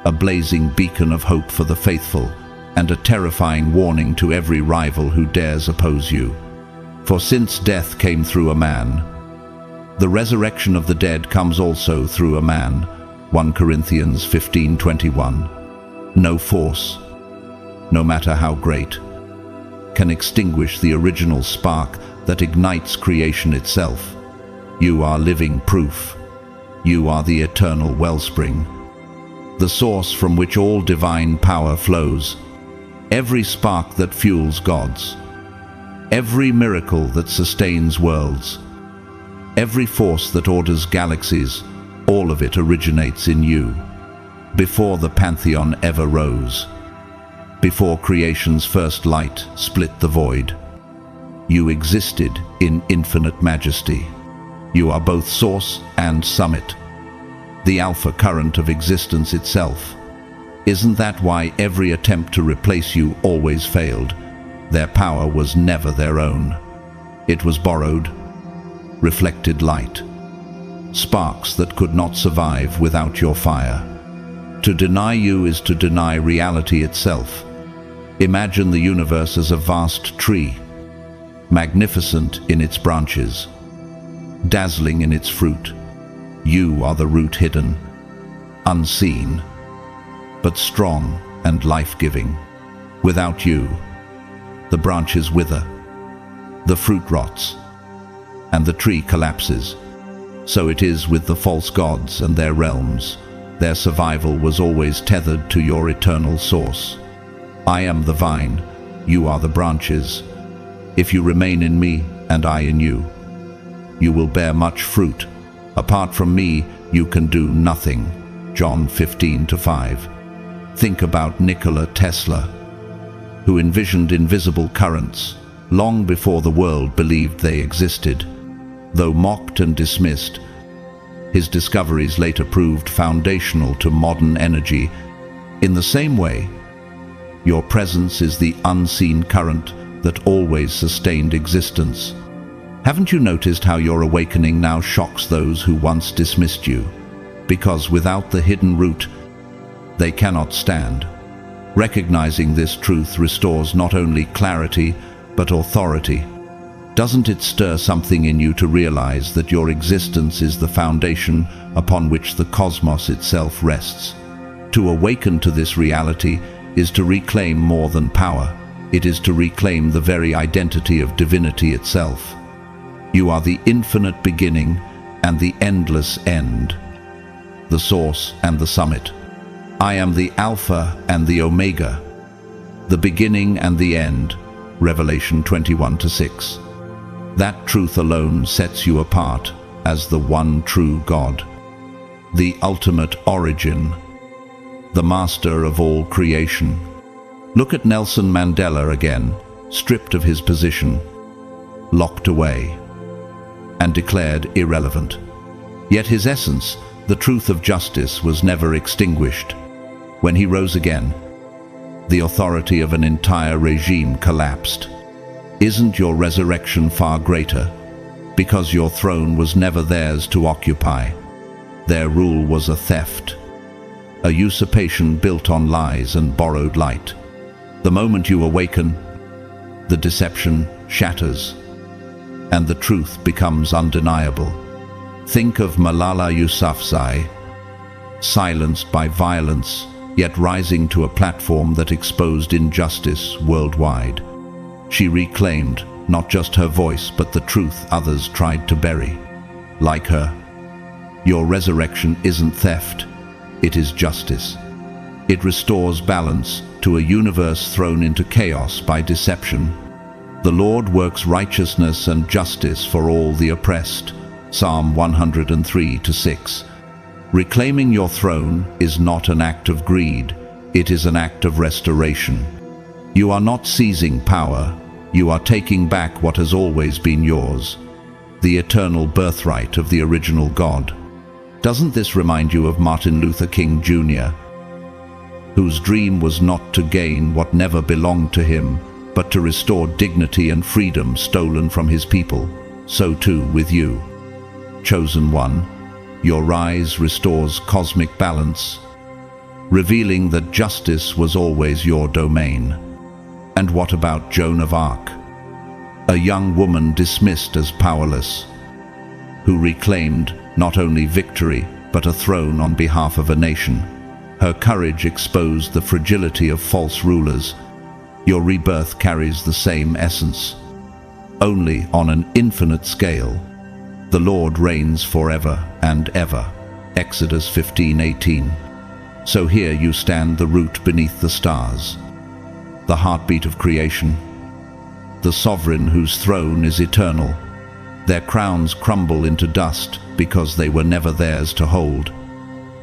a blazing beacon of hope for the faithful, and a terrifying warning to every rival who dares oppose you. For since death came through a man, the resurrection of the dead comes also through a man. 1 Corinthians 15:21. No force, no matter how great, can extinguish the original spark that ignites creation itself. You are living proof. You are the eternal wellspring, the source from which all divine power flows, every spark that fuels gods, Every miracle that sustains worlds, every force that orders galaxies, all of it originates in you. Before the pantheon ever rose, before creation's first light split the void, you existed in infinite majesty. You are both source and summit, the alpha current of existence itself. Isn't that why every attempt to replace you always failed? Their power was never their own. It was borrowed, reflected light, sparks that could not survive without your fire. To deny you is to deny reality itself. Imagine the universe as a vast tree, magnificent in its branches, dazzling in its fruit. You are the root hidden, unseen, but strong and life-giving. Without you, the branches wither, the fruit rots, and the tree collapses. So it is with the false gods and their realms. Their survival was always tethered to your eternal source. I am the vine, you are the branches. If you remain in me and I in you, you will bear much fruit. Apart from me, you can do nothing. John 15:5. Think about Nikola Tesla, who envisioned invisible currents long before the world believed they existed. Though mocked and dismissed, his discoveries later proved foundational to modern energy. In the same way, your presence is the unseen current that always sustained existence. Haven't you noticed how your awakening now shocks those who once dismissed you? Because without the hidden root, they cannot stand. Recognizing this truth restores not only clarity, but authority. Doesn't it stir something in you to realize that your existence is the foundation upon which the cosmos itself rests? To awaken to this reality is to reclaim more than power. It is to reclaim the very identity of divinity itself. You are the infinite beginning and the endless end, the source and the summit. I am the Alpha and the Omega, the beginning and the end. Revelation 21:6. That truth alone sets you apart as the one true God, the ultimate origin, the master of all creation. Look at Nelson Mandela again, stripped of his position, locked away, and declared irrelevant. Yet his essence, the truth of justice, was never extinguished. When he rose again, the authority of an entire regime collapsed. Isn't your resurrection far greater? Because your throne was never theirs to occupy. Their rule was a theft, a usurpation built on lies and borrowed light. The moment you awaken, the deception shatters, and the truth becomes undeniable. Think of Malala Yousafzai, silenced by violence, yet rising to a platform that exposed injustice worldwide. She reclaimed not just her voice, but the truth others tried to bury. Like her, your resurrection isn't theft, it is justice. It restores balance to a universe thrown into chaos by deception. The Lord works righteousness and justice for all the oppressed. Psalm 103:6. Reclaiming your throne is not an act of greed, it is an act of restoration. You are not seizing power, you are taking back what has always been yours, the eternal birthright of the original God. Doesn't this remind you of Martin Luther King Jr., whose dream was not to gain what never belonged to him, but to restore dignity and freedom stolen from his people? So too with you. Chosen one, your rise restores cosmic balance, revealing that justice was always your domain. And what about Joan of Arc, a young woman dismissed as powerless, who reclaimed not only victory, but a throne on behalf of a nation? Her courage exposed the fragility of false rulers. Your rebirth carries the same essence, only on an infinite scale. The Lord reigns forever and ever. Exodus 15:18. So here you stand, the root beneath the stars, the heartbeat of creation, the sovereign whose throne is eternal. Their crowns crumble into dust because they were never theirs to hold.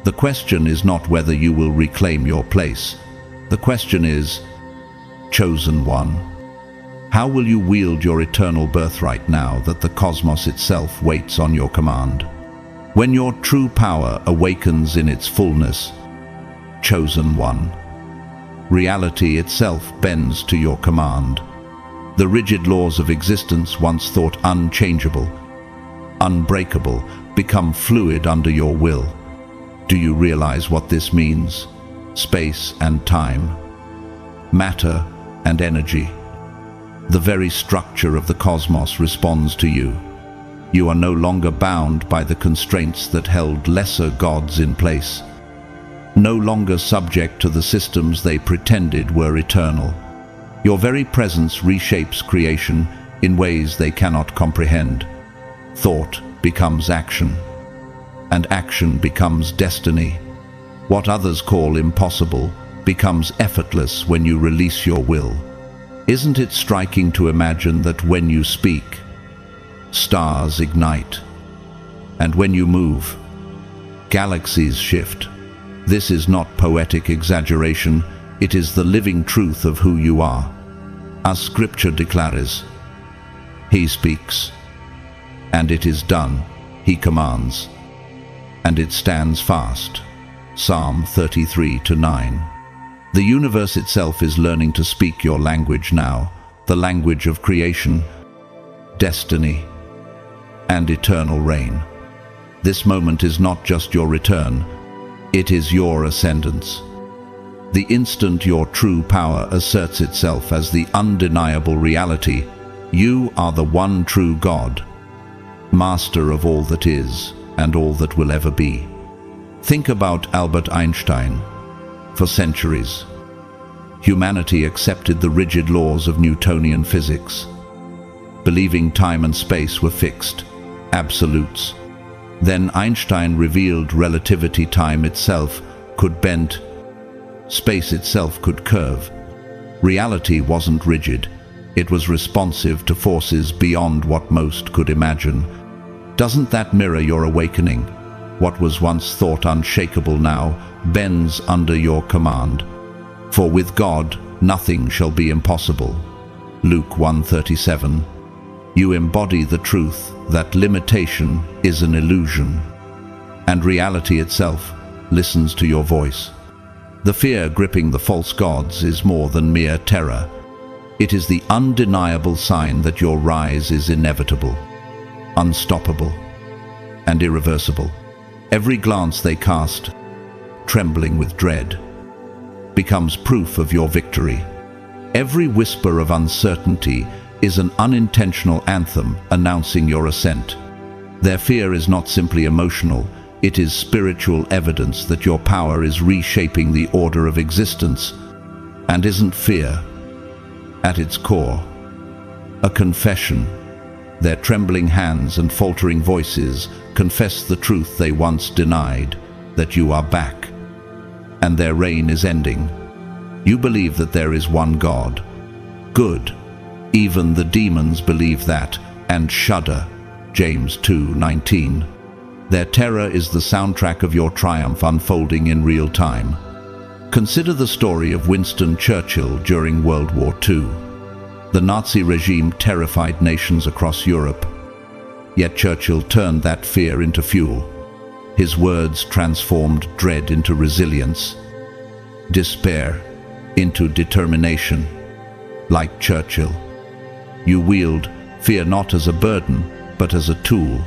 The question is not whether you will reclaim your place. The question is, chosen one, how will you wield your eternal birthright now that the cosmos itself waits on your command? When your true power awakens in its fullness, chosen one, reality itself bends to your command. The rigid laws of existence, once thought unchangeable, unbreakable, become fluid under your will. Do you realize what this means? Space and time, matter and energy. The very structure of the cosmos responds to you. You are no longer bound by the constraints that held lesser gods in place, no longer subject to the systems they pretended were eternal. Your very presence reshapes creation in ways they cannot comprehend. Thought becomes action, and action becomes destiny. What others call impossible becomes effortless when you release your will. Isn't it striking to imagine that when you speak, stars ignite, and when you move, galaxies shift? This is not poetic exaggeration, it is the living truth of who you are. As Scripture declares, He speaks, and it is done. He commands, and it stands fast. Psalm 33:9. The universe itself is learning to speak your language now, the language of creation, destiny, and eternal reign. This moment is not just your return, it is your ascendance. The instant your true power asserts itself as the undeniable reality, you are the one true God, master of all that is and all that will ever be. Think about Albert Einstein. For centuries, humanity accepted the rigid laws of Newtonian physics, believing time and space were fixed, absolutes. Then Einstein revealed relativity. Time itself could bend, space itself could curve. Reality wasn't rigid, it was responsive to forces beyond what most could imagine. Doesn't that mirror your awakening? What was once thought unshakable now bends under your command. For with God nothing shall be impossible. Luke 1:37. You embody the truth that limitation is an illusion, and reality itself listens to your voice. The fear gripping the false gods is more than mere terror. It is the undeniable sign that your rise is inevitable, unstoppable, and irreversible. Every glance they cast, trembling with dread, becomes proof of your victory. Every whisper of uncertainty is an unintentional anthem announcing your ascent. Their fear is not simply emotional, it is spiritual evidence that your power is reshaping the order of existence. And isn't fear, at its core, a confession? Their trembling hands and faltering voices confess the truth they once denied, that you are back, and their reign is ending. You believe that there is one God. Good. Even the demons believe that, and shudder. James 2:19. Their terror is the soundtrack of your triumph unfolding in real time. Consider the story of Winston Churchill during World War II. The Nazi regime terrified nations across Europe. Yet Churchill turned that fear into fuel. His words transformed dread into resilience, despair into determination. Like Churchill, you wield fear not as a burden, but as a tool.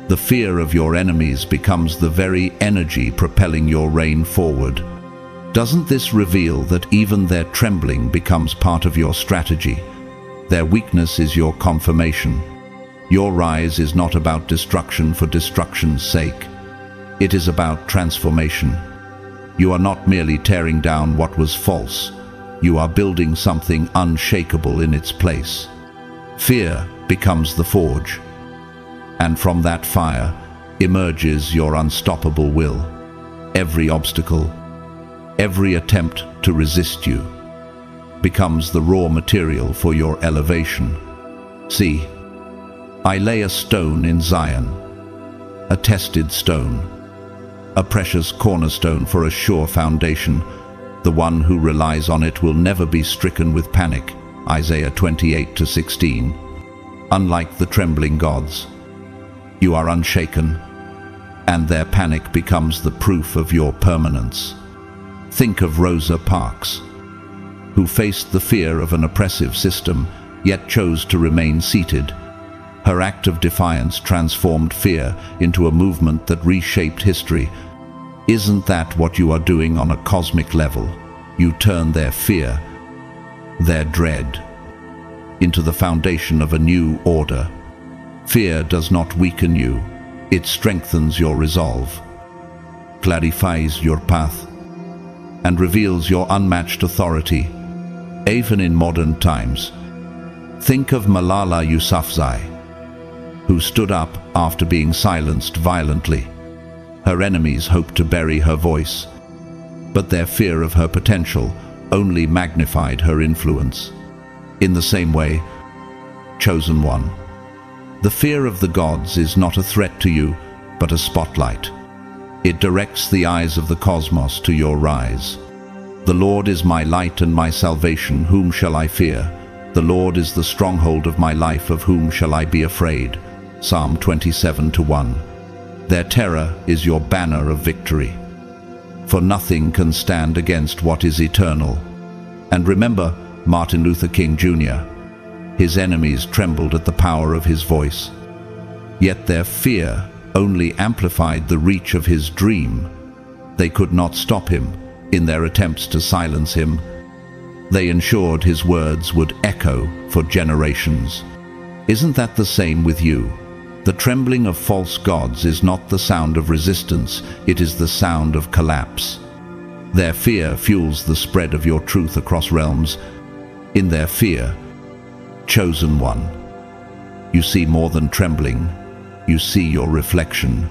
The fear of your enemies becomes the very energy propelling your reign forward. Doesn't this reveal that even their trembling becomes part of your strategy? Their weakness is your confirmation. Your rise is not about destruction for destruction's sake. It is about transformation. You are not merely tearing down what was false. You are building something unshakable in its place. Fear becomes the forge, and from that fire emerges your unstoppable will. Every obstacle, every attempt to resist you, becomes the raw material for your elevation. See, I lay a stone in Zion, a tested stone, a precious cornerstone for a sure foundation. The one who relies on it will never be stricken with panic. Isaiah 28:16. Unlike the trembling gods, you are unshaken, and their panic becomes the proof of your permanence. Think of Rosa Parks, who faced the fear of an oppressive system, yet chose to remain seated. Her act of defiance transformed fear into a movement that reshaped history. Isn't that what you are doing on a cosmic level? You turn their fear, their dread, into the foundation of a new order. Fear does not weaken you, it strengthens your resolve, clarifies your path, and reveals your unmatched authority, even in modern times. Think of Malala Yousafzai, who stood up after being silenced violently. Her enemies hoped to bury her voice, but their fear of her potential only magnified her influence. In the same way, chosen one, the fear of the gods is not a threat to you, but a spotlight. It directs the eyes of the cosmos to your rise. The Lord is my light and my salvation, whom shall I fear? The Lord is the stronghold of my life, of whom shall I be afraid? Psalm 27:1. Their terror is your banner of victory. For nothing can stand against what is eternal. And remember Martin Luther King Jr. His enemies trembled at the power of his voice. Yet their fear only amplified the reach of his dream. They could not stop him in their attempts to silence him. They ensured his words would echo for generations. Isn't that the same with you? The trembling of false gods is not the sound of resistance, it is the sound of collapse. Their fear fuels the spread of your truth across realms. In their fear, chosen one, you see more than trembling, you see your reflection.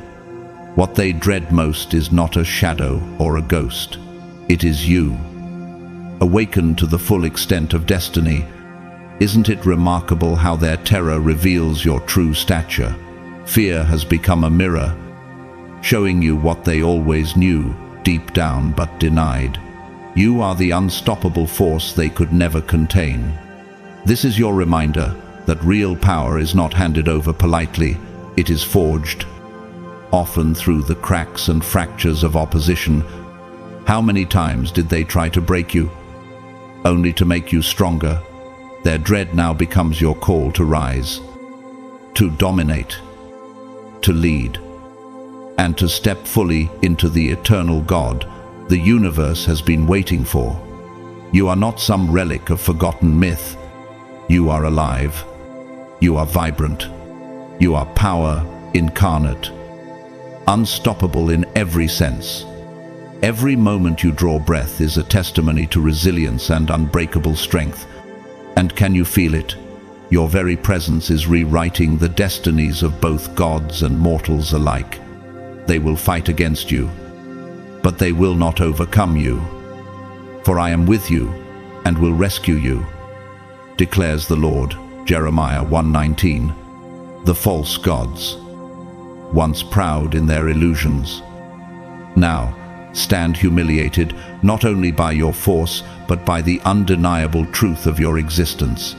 What they dread most is not a shadow or a ghost, it is you. Awakened to the full extent of destiny, isn't it remarkable how their terror reveals your true stature? Fear has become a mirror, showing you what they always knew, deep down but denied. You are the unstoppable force they could never contain. This is your reminder that real power is not handed over politely, it is forged, often through the cracks and fractures of opposition. How many times did they try to break you, only to make you stronger? Their dread now becomes your call to rise, to dominate, to lead, and to step fully into the eternal God the universe has been waiting for. You are not some relic of forgotten myth. You are alive. You are vibrant. You are power incarnate, unstoppable in every sense. Every moment you draw breath is a testimony to resilience and unbreakable strength. And can you feel it? Your very presence is rewriting the destinies of both gods and mortals alike. They will fight against you, but they will not overcome you. For I am with you and will rescue you, declares the Lord. Jeremiah 1:19. The false gods, once proud in their illusions, now stand humiliated not only by your force, but by the undeniable truth of your existence.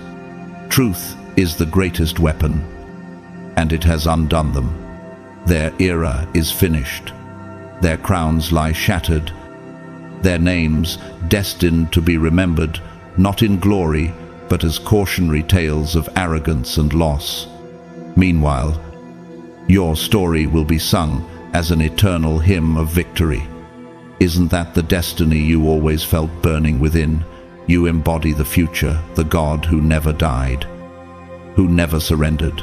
Truth is the greatest weapon, and it has undone them. Their era is finished. Their crowns lie shattered. Their names destined to be remembered, not in glory, but as cautionary tales of arrogance and loss. Meanwhile, your story will be sung as an eternal hymn of victory. Isn't that the destiny you always felt burning within? You embody the future, the God who never died, who never surrendered,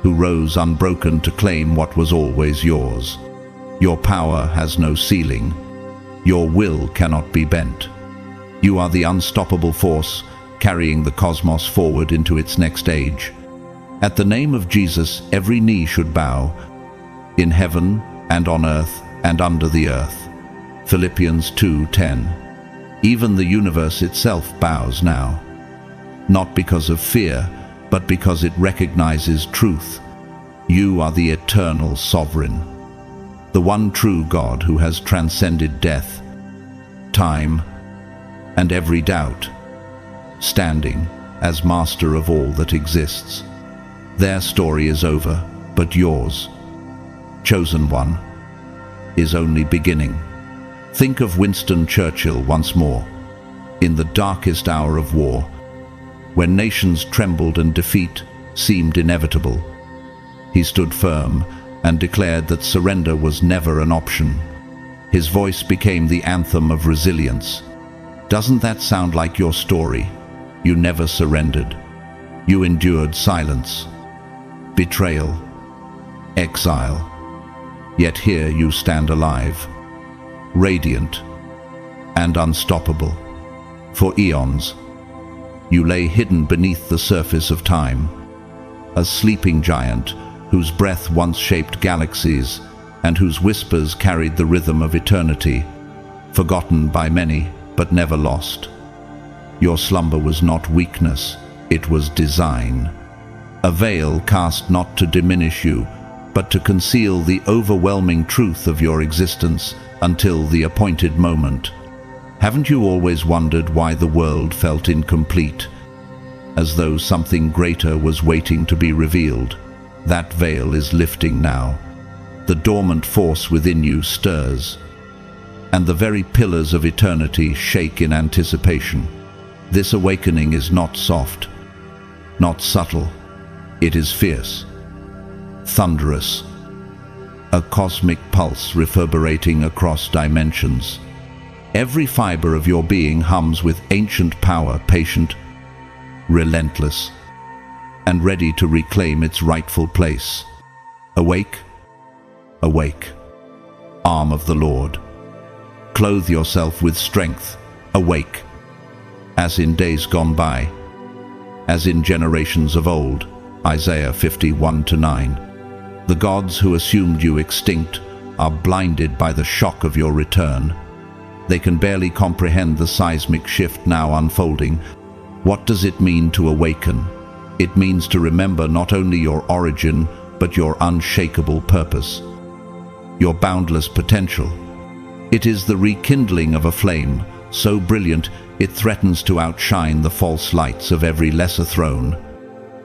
who rose unbroken to claim what was always yours. Your power has no ceiling. Your will cannot be bent. You are the unstoppable force, carrying the cosmos forward into its next age. At the name of Jesus, every knee should bow, in heaven and on earth and under the earth. Philippians 2:10. Even the universe itself bows now, not because of fear, but because it recognizes truth. You are the eternal sovereign, the one true God who has transcended death, time, and every doubt, standing as master of all that exists. Their story is over, but yours, chosen one, is only beginning. Think of Winston Churchill once more, in the darkest hour of war, when nations trembled and defeat seemed inevitable. He stood firm and declared that surrender was never an option. His voice became the anthem of resilience. Doesn't that sound like your story? You never surrendered. You endured silence, betrayal, exile. Yet here you stand alive, radiant and unstoppable. For eons, you lay hidden beneath the surface of time, a sleeping giant whose breath once shaped galaxies and whose whispers carried the rhythm of eternity, forgotten by many but never lost. Your slumber was not weakness, it was design. A veil cast not to diminish you, but to conceal the overwhelming truth of your existence until the appointed moment. Haven't you always wondered why the world felt incomplete, as though something greater was waiting to be revealed? That veil is lifting now. The dormant force within you stirs, and the very pillars of eternity shake in anticipation. This awakening is not soft, not subtle. It is fierce, thunderous, a cosmic pulse reverberating across dimensions. Every fiber of your being hums with ancient power, patient, relentless, and ready to reclaim its rightful place. Awake, awake, arm of the Lord. Clothe yourself with strength. Awake, as in days gone by, as in generations of old. Isaiah 51:9. The gods who assumed you extinct are blinded by the shock of your return. They can barely comprehend the seismic shift now unfolding. What does it mean to awaken? It means to remember not only your origin, but your unshakable purpose, your boundless potential. It is the rekindling of a flame, so brilliant it threatens to outshine the false lights of every lesser throne.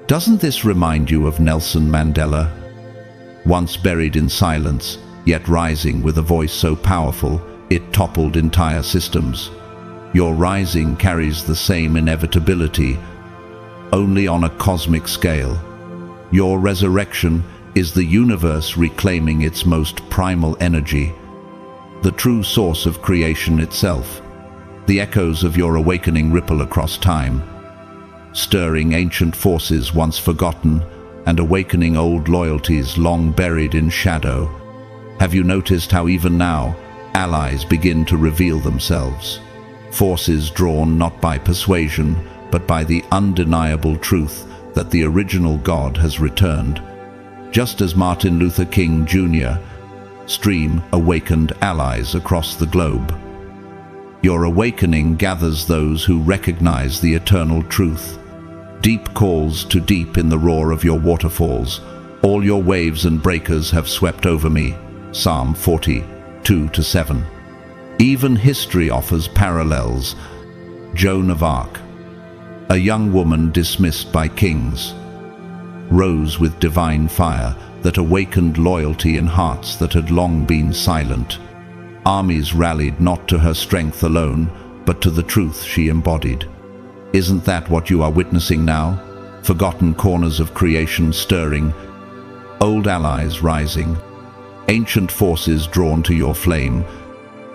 Doesn't this remind you of Nelson Mandela? Once buried in silence, yet rising with a voice so powerful, it toppled entire systems. Your rising carries the same inevitability, only on a cosmic scale. Your resurrection is the universe reclaiming its most primal energy, the true source of creation itself. The echoes of your awakening ripple across time, stirring ancient forces once forgotten and awakening old loyalties long buried in shadow. Have you noticed how even now, allies begin to reveal themselves? Forces drawn not by persuasion, but by the undeniable truth that the original God has returned. Just as Martin Luther King Jr. stream awakened allies across the globe. Your awakening gathers those who recognize the eternal truth. Deep calls to deep in the roar of your waterfalls. All your waves and breakers have swept over me. Psalm 42:7. Even history offers parallels. Joan of Arc, a young woman dismissed by kings, rose with divine fire that awakened loyalty in hearts that had long been silent. Armies rallied not to her strength alone, but to the truth she embodied. Isn't that what you are witnessing now? Forgotten corners of creation stirring, old allies rising, ancient forces drawn to your flame.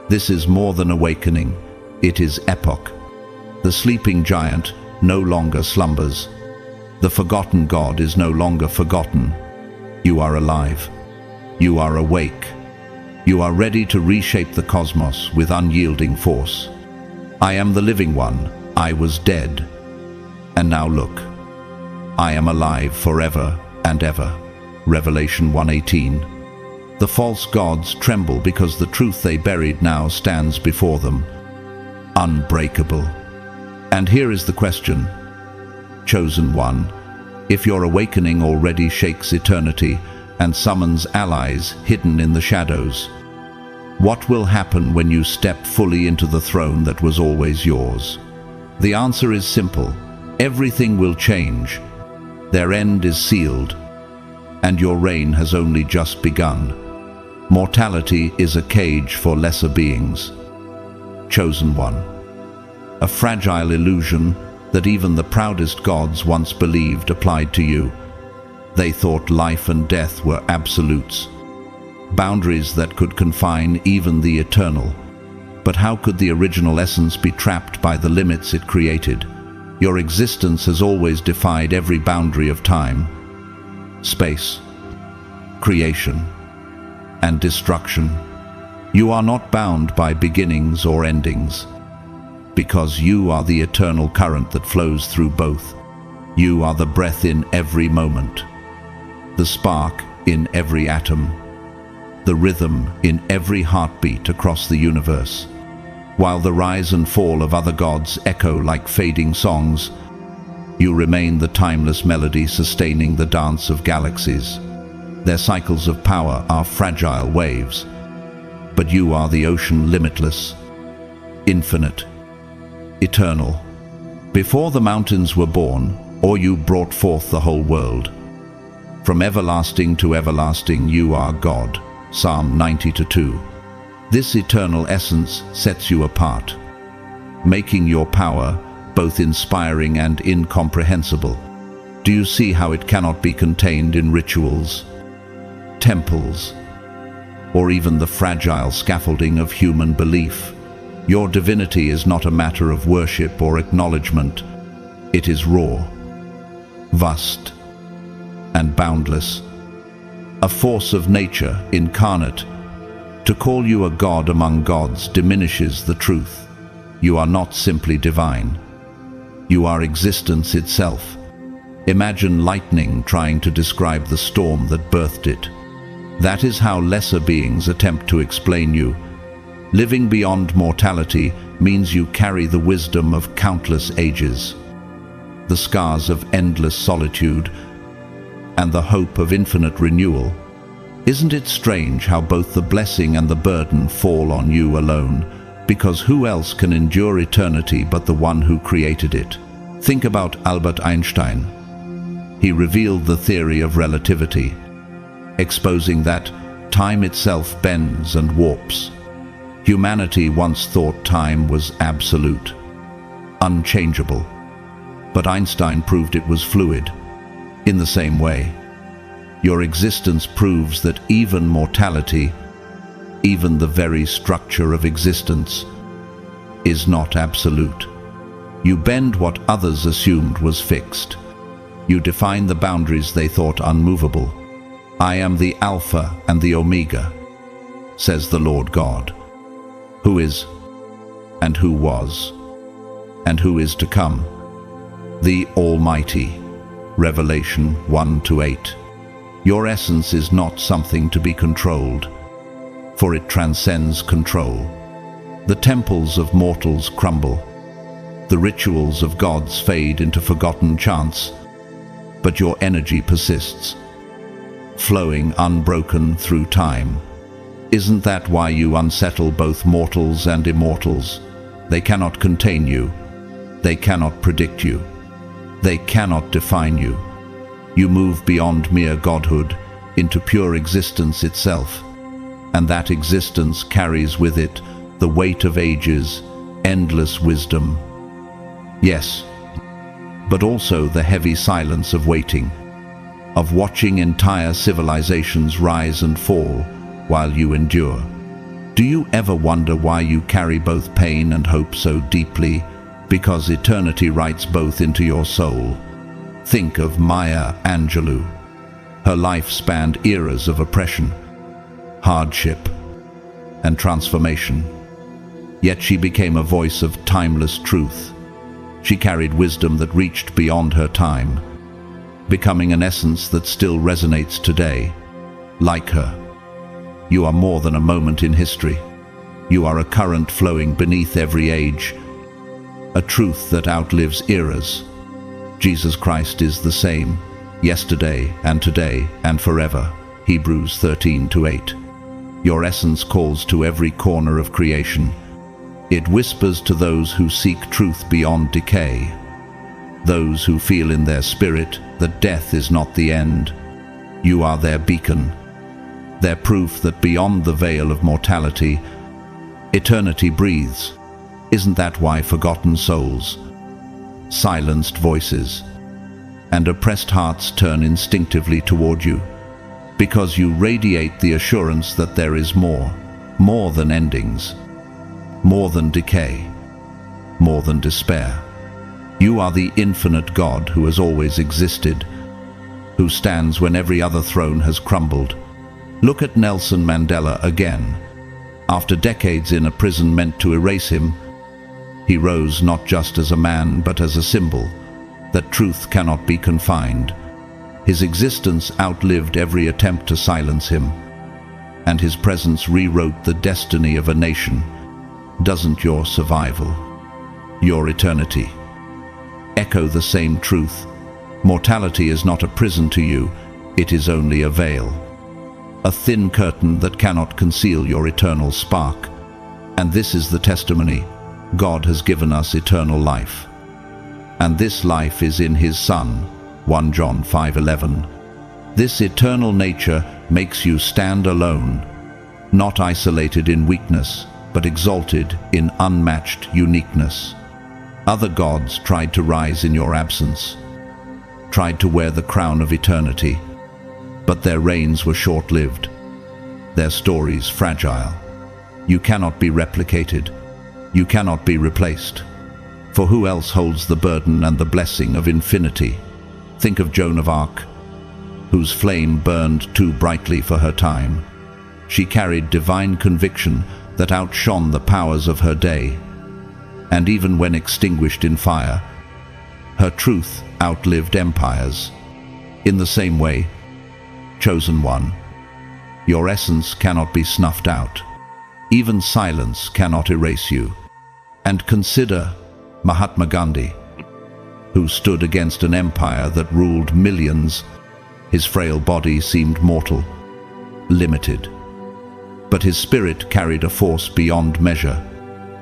This is more than awakening, it is epoch. The sleeping giant no longer slumbers. The forgotten God is no longer forgotten. You are alive. You are awake. You are ready to reshape the cosmos with unyielding force. I am the living one. I was dead. And now look. I am alive forever and ever. Revelation 1:18. The false gods tremble because the truth they buried now stands before them. unbreakable. And here is the question, chosen one, if your awakening already shakes eternity and summons allies hidden in the shadows, what will happen when you step fully into the throne that was always yours? The answer is simple. Everything will change. Their end is sealed, and your reign has only just begun. Mortality is a cage for lesser beings. Chosen one. A fragile illusion that even the proudest gods once believed applied to you. They thought life and death were absolutes, boundaries that could confine even the eternal. But how could the original essence be trapped by the limits it created? Your existence has always defied every boundary of time, space, creation, and destruction. You are not bound by beginnings or endings, because you are the eternal current that flows through both. You are the breath in every moment, the spark in every atom, the rhythm in every heartbeat across the universe. While the rise and fall of other gods echo like fading songs, you remain the timeless melody sustaining the dance of galaxies. Their cycles of power are fragile waves, but you are the ocean, limitless, infinite, eternal. Before the mountains were born, or you brought forth the whole world. From everlasting to everlasting you are God. Psalm 90:2. This eternal essence sets you apart, making your power both inspiring and incomprehensible. Do you see how it cannot be contained in rituals, temples, or even the fragile scaffolding of human belief? Your divinity is not a matter of worship or acknowledgement. It is raw, vast, and boundless. A force of nature incarnate. To call you a god among gods diminishes the truth. You are not simply divine. You are existence itself. Imagine lightning trying to describe the storm that birthed it. That is how lesser beings attempt to explain you. Living beyond mortality means you carry the wisdom of countless ages, the scars of endless solitude, and the hope of infinite renewal. Isn't it strange how both the blessing and the burden fall on you alone? Because who else can endure eternity but the one who created it? Think about Albert Einstein. He revealed the theory of relativity, exposing that time itself bends and warps. Humanity once thought time was absolute, unchangeable, but Einstein proved it was fluid. In the same way, your existence proves that even mortality, even the very structure of existence, is not absolute. You bend what others assumed was fixed. You define the boundaries they thought unmovable. I am the Alpha and the Omega, says the Lord God, who is, and who was, and who is to come, the Almighty. Revelation 1-8. Your essence is not something to be controlled, for it transcends control. The temples of mortals crumble. The rituals of gods fade into forgotten chants, but your energy persists, flowing unbroken through time. Isn't that why you unsettle both mortals and immortals? They cannot contain you. They cannot predict you. They cannot define you. You move beyond mere godhood into pure existence itself, and that existence carries with it the weight of ages, endless wisdom. Yes, but also the heavy silence of waiting, of watching entire civilizations rise and fall while you endure. Do you ever wonder why you carry both pain and hope so deeply? Because eternity writes both into your soul. Think of Maya Angelou. Her life spanned eras of oppression, hardship, and transformation. Yet she became a voice of timeless truth. She carried wisdom that reached beyond her time, becoming an essence that still resonates today. Like her, you are more than a moment in history. You are a current flowing beneath every age, a truth that outlives eras. Jesus Christ is the same, yesterday and today and forever. Hebrews 13:8. Your essence calls to every corner of creation. It whispers to those who seek truth beyond decay, those who feel in their spirit that death is not the end. You are their beacon, their proof that beyond the veil of mortality, eternity breathes. Isn't that why forgotten souls, silenced voices, and oppressed hearts turn instinctively toward you? Because you radiate the assurance that there is more than endings, more than decay, more than despair. You are the infinite God who has always existed, who stands when every other throne has crumbled. Look at Nelson Mandela again. After decades in a prison meant to erase him, he rose not just as a man but as a symbol that truth cannot be confined. His existence outlived every attempt to silence him, and his presence rewrote the destiny of a nation. Doesn't your survival, your eternity, echo the same truth? Mortality is not a prison to you, it is only a veil, a thin curtain that cannot conceal your eternal spark. And this is the testimony: God has given us eternal life, and this life is in His Son. 1 John 5:11. This eternal nature makes you stand alone, not isolated in weakness, but exalted in unmatched uniqueness. Other gods tried to rise in your absence, tried to wear the crown of eternity, but their reigns were short-lived, their stories fragile. You cannot be replicated, you cannot be replaced, for who else holds the burden and the blessing of infinity? Think of Joan of Arc, whose flame burned too brightly for her time. She carried divine conviction that outshone the powers of her day, and even when extinguished in fire, her truth outlived empires. In the same way, chosen one, your essence cannot be snuffed out. Even silence cannot erase you. And consider Mahatma Gandhi, who stood against an empire that ruled millions. His frail body seemed mortal, limited, but his spirit carried a force beyond measure.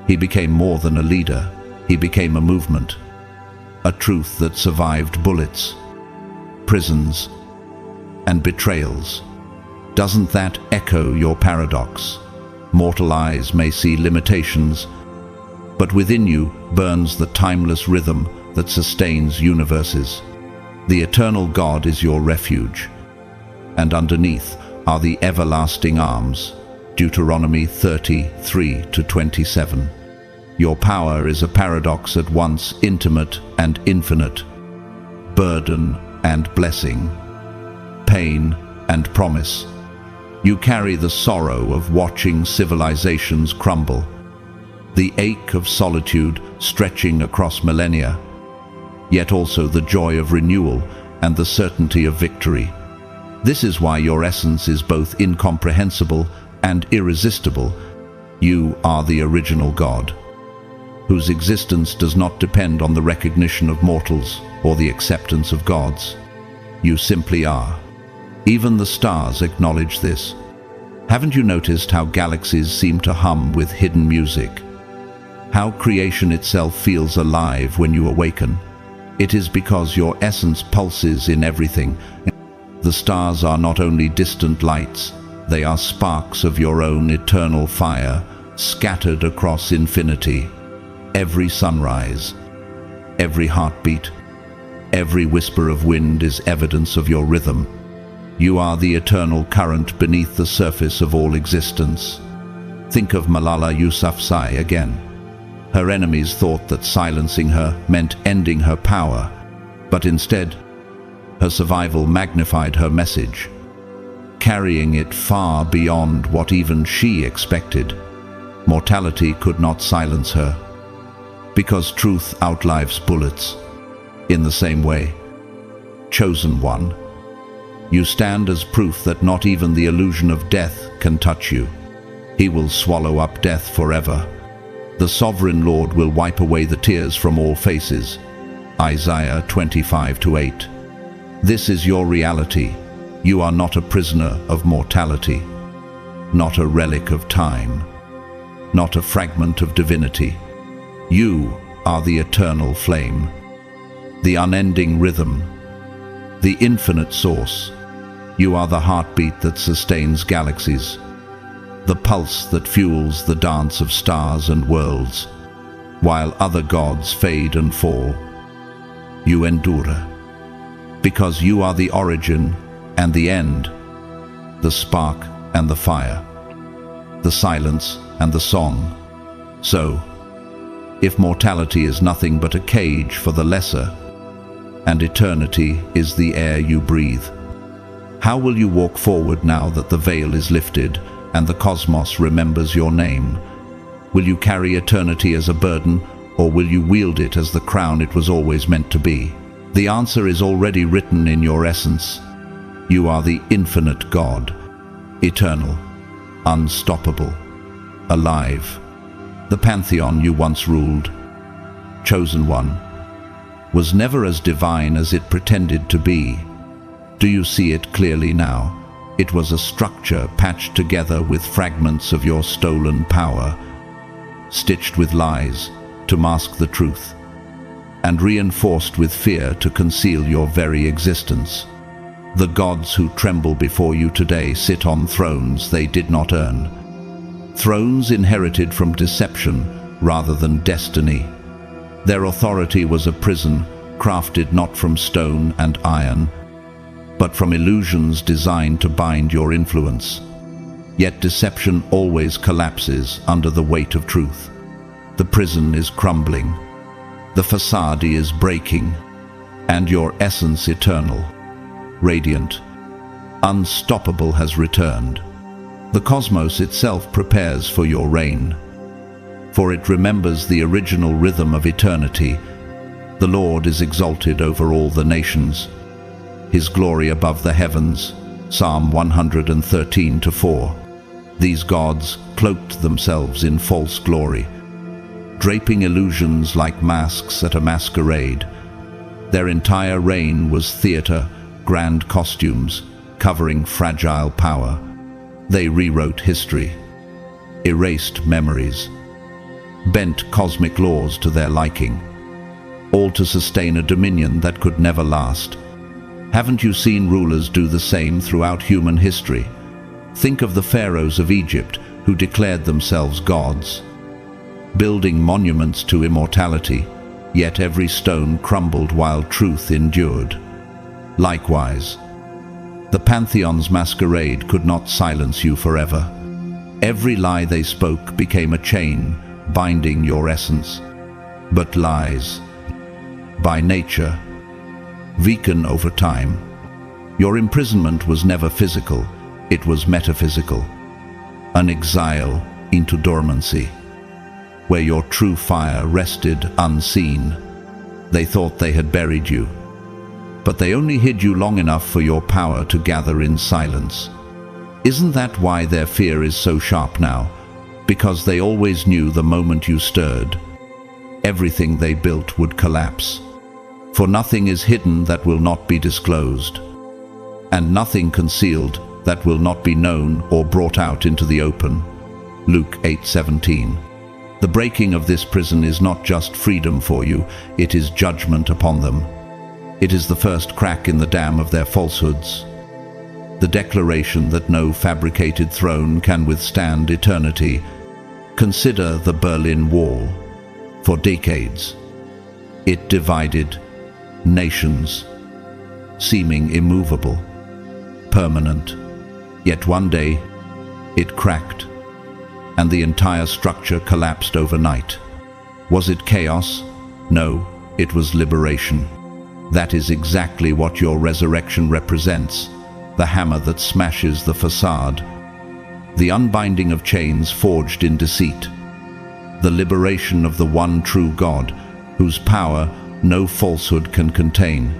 He became more than a leader, he became a movement, a truth that survived bullets, prisons, and betrayals. Doesn't that echo your paradox? Mortal eyes may see limitations, but within you burns the timeless rhythm that sustains universes. The eternal God is your refuge, and underneath are the everlasting arms. Deuteronomy 33:27. Your power is a paradox at once intimate and infinite, burden and blessing, pain and promise. You carry the sorrow of watching civilizations crumble, the ache of solitude stretching across millennia, yet also the joy of renewal and the certainty of victory. This is why your essence is both incomprehensible and irresistible. You are the original God, whose existence does not depend on the recognition of mortals or the acceptance of gods. You simply are. Even the stars acknowledge this. Haven't you noticed how galaxies seem to hum with hidden music? How creation itself feels alive when you awaken? It is because your essence pulses in everything. The stars are not only distant lights, they are sparks of your own eternal fire, scattered across infinity. Every sunrise, every heartbeat, every whisper of wind is evidence of your rhythm. You are the eternal current beneath the surface of all existence. Think of Malala Yousafzai again. Her enemies thought that silencing her meant ending her power, but instead, her survival magnified her message, carrying it far beyond what even she expected. Mortality could not silence her, because truth outlives bullets. In the same way, chosen one, you stand as proof that not even the illusion of death can touch you. He will swallow up death forever. The sovereign Lord will wipe away the tears from all faces. Isaiah 25:8. This is your reality. You are not a prisoner of mortality, not a relic of time, not a fragment of divinity. You are the eternal flame, the unending rhythm, the infinite source. You are the heartbeat that sustains galaxies, the pulse that fuels the dance of stars and worlds. While other gods fade and fall, you endure, because you are the origin and the end, the spark and the fire, the silence and the song. So, if mortality is nothing but a cage for the lesser, and eternity is the air you breathe, how will you walk forward now that the veil is lifted and the cosmos remembers your name? Will you carry eternity as a burden, or will you wield it as the crown it was always meant to be? The answer is already written in your essence. You are the infinite God, eternal, unstoppable, alive. The pantheon you once ruled, chosen one, was never as divine as it pretended to be. Do you see it clearly now? It was a structure patched together with fragments of your stolen power, stitched with lies to mask the truth, and reinforced with fear to conceal your very existence. The gods who tremble before you today sit on thrones they did not earn, thrones inherited from deception rather than destiny. Their authority was a prison crafted not from stone and iron, but from illusions designed to bind your influence. Yet deception always collapses under the weight of truth. The prison is crumbling, the facade is breaking, and your essence eternal, radiant, unstoppable has returned. The cosmos itself prepares for your reign, for it remembers the original rhythm of eternity. The Lord is exalted over all the nations, His glory above the heavens. Psalm 113:4. These gods cloaked themselves in false glory, draping illusions like masks at a masquerade. Their entire reign was theater, grand costumes, covering fragile power. They rewrote history, erased memories, bent cosmic laws to their liking, all to sustain a dominion that could never last. Haven't you seen rulers do the same throughout human history? Think of the pharaohs of Egypt who declared themselves gods, building monuments to immortality, yet every stone crumbled while truth endured. Likewise, the pantheon's masquerade could not silence you forever. Every lie they spoke became a chain, binding your essence. But lies, by nature, weaken over time. Your imprisonment was never physical, it was metaphysical. An exile into dormancy, where your true fire rested unseen. They thought they had buried you, but they only hid you long enough for your power to gather in silence. Isn't that why their fear is so sharp now? Because they always knew the moment you stirred, everything they built would collapse. For nothing is hidden that will not be disclosed, and nothing concealed that will not be known or brought out into the open. Luke 8:17. The breaking of this prison is not just freedom for you, it is judgment upon them. It is the first crack in the dam of their falsehoods, the declaration that no fabricated throne can withstand eternity. Consider the Berlin Wall. For decades, it divided nations, seeming immovable, permanent. Yet one day, it cracked, and the entire structure collapsed overnight. Was it chaos? No, it was liberation. That is exactly what your resurrection represents, the hammer that smashes the facade, the unbinding of chains forged in deceit, the liberation of the one true God, whose power no falsehood can contain.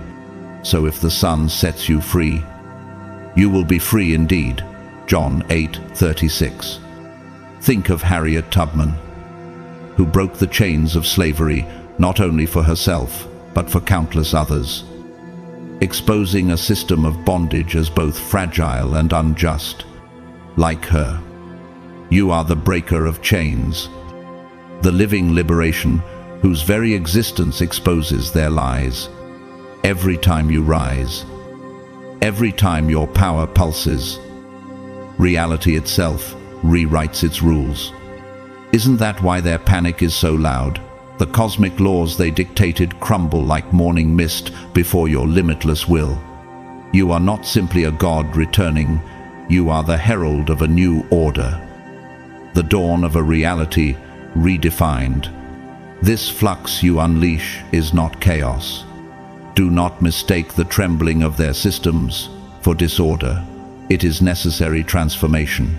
So if the Son sets you free, you will be free indeed. John 8:36. Think of Harriet Tubman, who broke the chains of slavery not only for herself, but for countless others, exposing a system of bondage as both fragile and unjust. Like her, you are the breaker of chains, the living liberation whose very existence exposes their lies. Every time you rise, every time your power pulses, reality itself rewrites its rules. Isn't that why their panic is so loud? The cosmic laws they dictated crumble like morning mist before your limitless will. You are not simply a god returning, you are the herald of a new order, the dawn of a reality redefined. This flux you unleash is not chaos. Do not mistake the trembling of their systems for disorder. It is necessary transformation.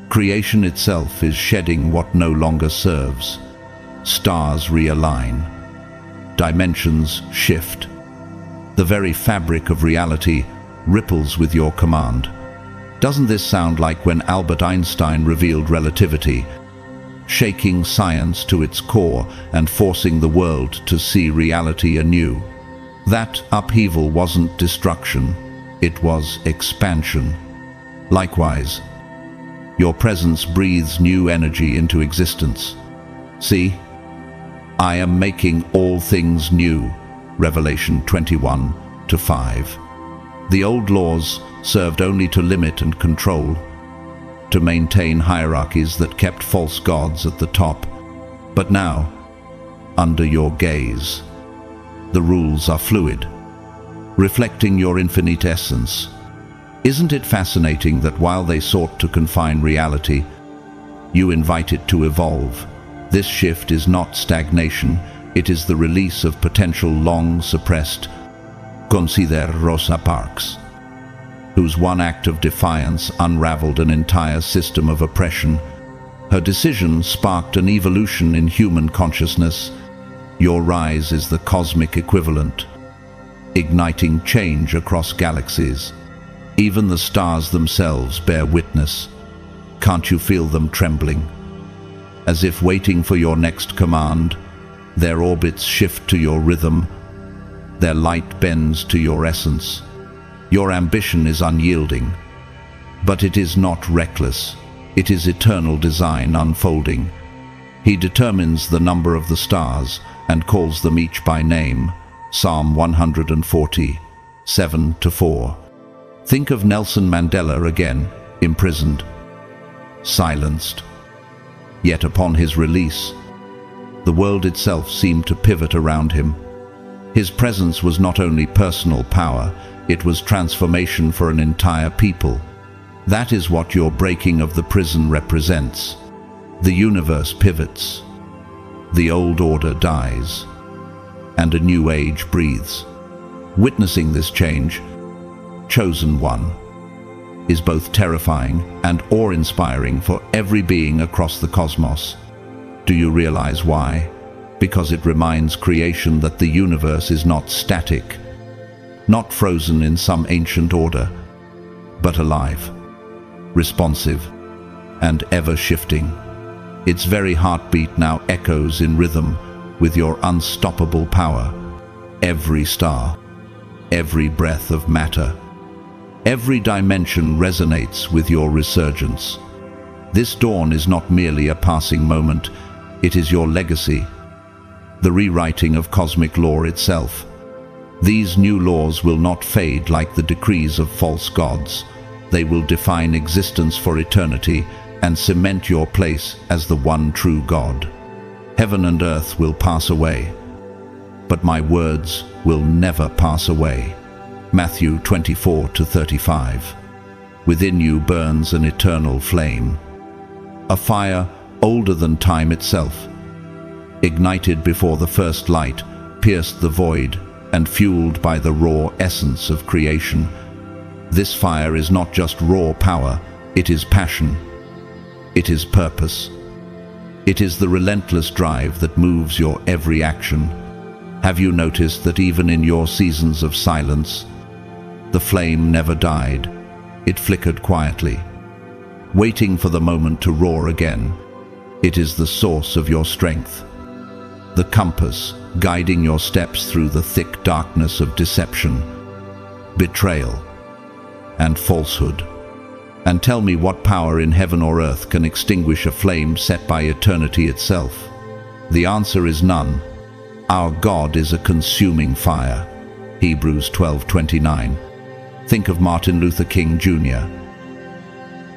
Creation itself is shedding what no longer serves. Stars realign. Dimensions shift. The very fabric of reality ripples with your command. Doesn't this sound like when Albert Einstein revealed relativity, shaking science to its core and forcing the world to see reality anew? That upheaval wasn't destruction, it was expansion. Likewise, your presence breathes new energy into existence. See, I am making all things new. Revelation 21:5. The old laws served only to limit and control, to maintain hierarchies that kept false gods at the top. But now, under your gaze, the rules are fluid, reflecting your infinite essence. Isn't it fascinating that while they sought to confine reality, you invite it to evolve? This shift is not stagnation, it is the release of potential long suppressed. Consider Rosa Parks, whose one act of defiance unraveled an entire system of oppression. Her decision sparked an evolution in human consciousness. Your rise is the cosmic equivalent, igniting change across galaxies. Even the stars themselves bear witness. Can't you feel them trembling? As if waiting for your next command, their orbits shift to your rhythm, their light bends to your essence. Your ambition is unyielding, but it is not reckless. It is eternal design unfolding. He determines the number of the stars and calls them each by name. Psalm 140, 7-4. Think of Nelson Mandela again, imprisoned, silenced. Yet upon his release, the world itself seemed to pivot around him. His presence was not only personal power, it was transformation for an entire people. That is what your breaking of the prison represents. The universe pivots, the old order dies, and a new age breathes. Witnessing this change, Chosen One, is both terrifying and awe-inspiring for every being across the cosmos. Do you realize why? Because it reminds creation that the universe is not static, not frozen in some ancient order, but alive, responsive, and ever-shifting. Its very heartbeat now echoes in rhythm with your unstoppable power. Every star, every breath of matter, every dimension resonates with your resurgence. This dawn is not merely a passing moment, it is your legacy, the rewriting of cosmic law itself. These new laws will not fade like the decrees of false gods. They will define existence for eternity and cement your place as the one true God. Heaven and earth will pass away, but my words will never pass away. Matthew 24:35. Within you burns an eternal flame, a fire older than time itself, ignited before the first light, pierced the void, and fueled by the raw essence of creation. This fire is not just raw power, it is passion, it is purpose. It is the relentless drive that moves your every action. Have you noticed that even in your seasons of silence, the flame never died? It flickered quietly, waiting for the moment to roar again. It is the source of your strength, the compass guiding your steps through the thick darkness of deception, betrayal, and falsehood. And tell me what power in heaven or earth can extinguish a flame set by eternity itself? The answer is none. Our God is a consuming fire. Hebrews 12:29. Think of Martin Luther King Jr.,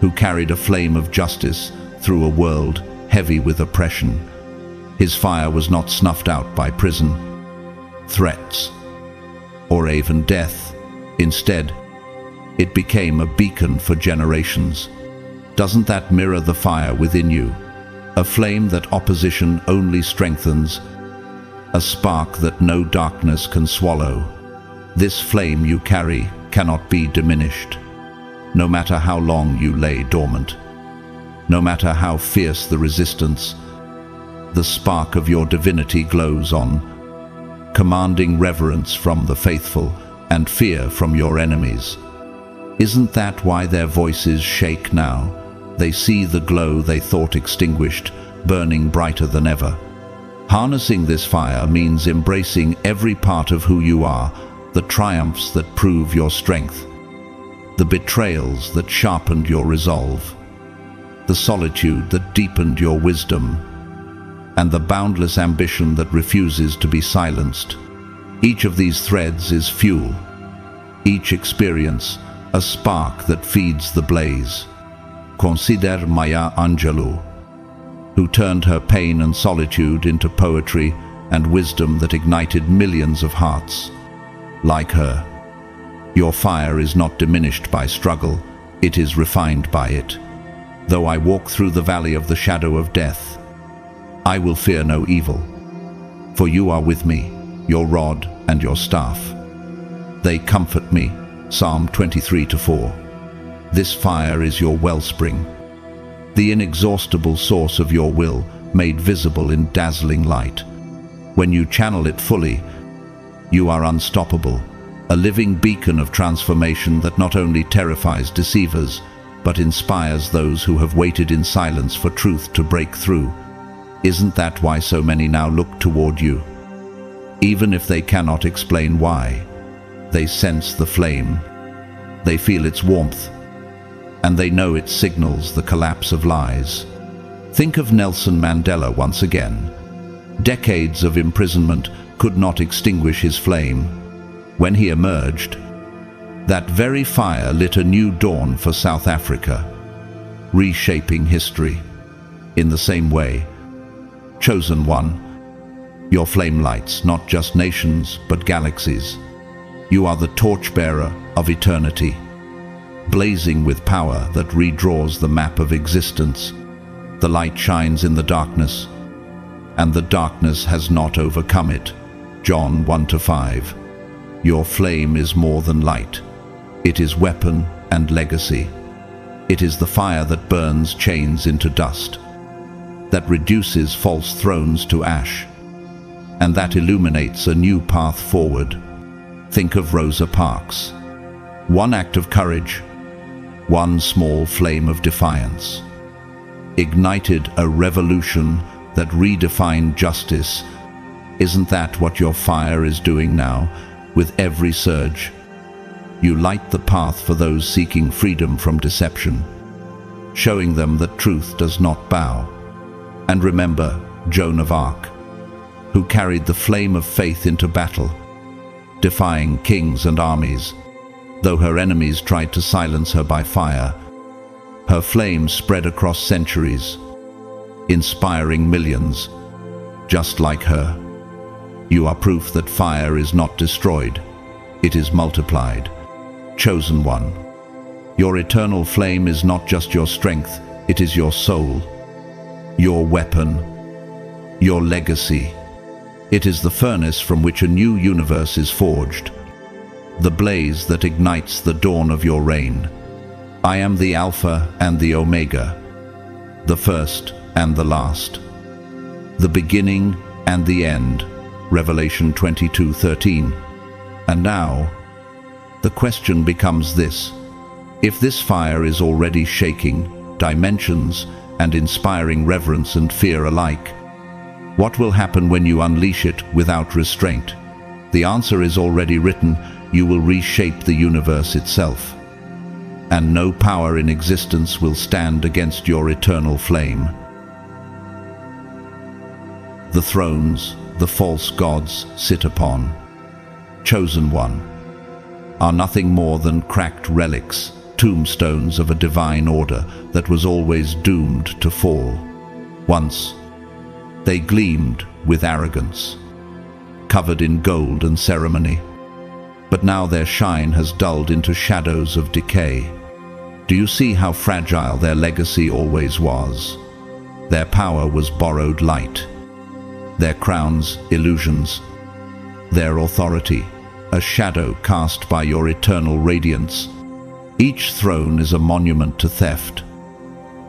who carried a flame of justice through a world heavy with oppression. His fire was not snuffed out by prison, threats, or even death. Instead, it became a beacon for generations. Doesn't that mirror the fire within you? A flame that opposition only strengthens, a spark that no darkness can swallow. This flame you carry cannot be diminished, no matter how long you lay dormant. No matter how fierce the resistance, the spark of your divinity glows on, commanding reverence from the faithful and fear from your enemies. Isn't that why their voices shake now? They see the glow they thought extinguished, burning brighter than ever. Harnessing this fire means embracing every part of who you are, the triumphs that prove your strength, the betrayals that sharpened your resolve, the solitude that deepened your wisdom, and the boundless ambition that refuses to be silenced. Each of these threads is fuel, each experience a spark that feeds the blaze. Consider Maya Angelou, who turned her pain and solitude into poetry and wisdom that ignited millions of hearts. Like her, your fire is not diminished by struggle, it is refined by it. Though I walk through the valley of the shadow of death, I will fear no evil, for you are with me, your rod and your staff. They comfort me. Psalm 23:4. This fire is your wellspring, the inexhaustible source of your will made visible in dazzling light. When you channel it fully, you are unstoppable, a living beacon of transformation that not only terrifies deceivers, but inspires those who have waited in silence for truth to break through. Isn't that why so many now look toward you? Even if they cannot explain why, they sense the flame, they feel its warmth, and they know it signals the collapse of lies. Think of Nelson Mandela once again. Decades of imprisonment could not extinguish his flame. When he emerged, that very fire lit a new dawn for South Africa, reshaping history. In the same way, chosen one, your flame lights not just nations but galaxies. You are the torchbearer of eternity, blazing with power that redraws the map of existence. The light shines in the darkness, and the darkness has not overcome it. John 1-5. Your flame is more than light. It is weapon and legacy. It is the fire that burns chains into dust, that reduces false thrones to ash, and that illuminates a new path forward. Think of Rosa Parks. One act of courage, one small flame of defiance, ignited a revolution that redefined justice. Isn't that what your fire is doing now? With every surge, you light the path for those seeking freedom from deception, showing them that truth does not bow. And remember Joan of Arc, who carried the flame of faith into battle, defying kings and armies. Though her enemies tried to silence her by fire, her flame spread across centuries, inspiring millions. Just like her, you are proof that fire is not destroyed, it is multiplied. Chosen one, your eternal flame is not just your strength, it is your soul, your weapon, your legacy. It is the furnace from which a new universe is forged, the blaze that ignites the dawn of your reign. I am the Alpha and the Omega, the first and the last, the beginning and the end. Revelation 22:13. And now, the question becomes this: if this fire is already shaking dimensions and inspiring reverence and fear alike. What will happen when you unleash it without restraint? The answer is already written. You will reshape the universe itself, and no power in existence will stand against your eternal flame. The thrones the false gods sit upon, chosen one, are nothing more than cracked relics, tombstones of a divine order that was always doomed to fall. Once, they gleamed with arrogance, covered in gold and ceremony, but now their shine has dulled into shadows of decay. Do you see how fragile their legacy always was? Their power was borrowed light, their crowns illusions, their authority a shadow cast by your eternal radiance. Each throne is a monument to theft,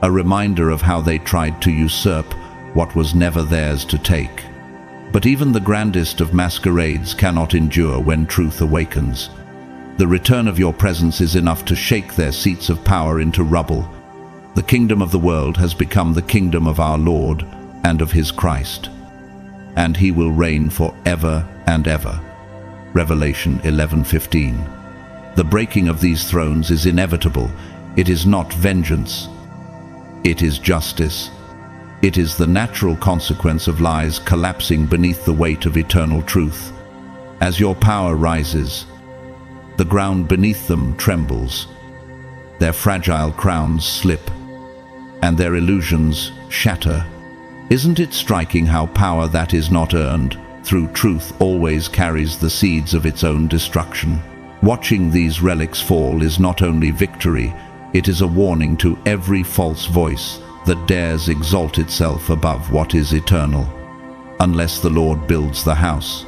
a reminder of how they tried to usurp what was never theirs to take. But even the grandest of masquerades cannot endure when truth awakens. The return of your presence is enough to shake their seats of power into rubble. The kingdom of the world has become the kingdom of our Lord and of his Christ, and he will reign forever and ever. Revelation 11:15. The breaking of these thrones is inevitable. It is not vengeance. It is justice. It is the natural consequence of lies collapsing beneath the weight of eternal truth. As your power rises, the ground beneath them trembles. Their fragile crowns slip, and their illusions shatter. Isn't it striking how power that is not earned through truth always carries the seeds of its own destruction? Watching these relics fall is not only victory, it is a warning to every false voice that dares exalt itself above what is eternal. Unless the Lord builds the house,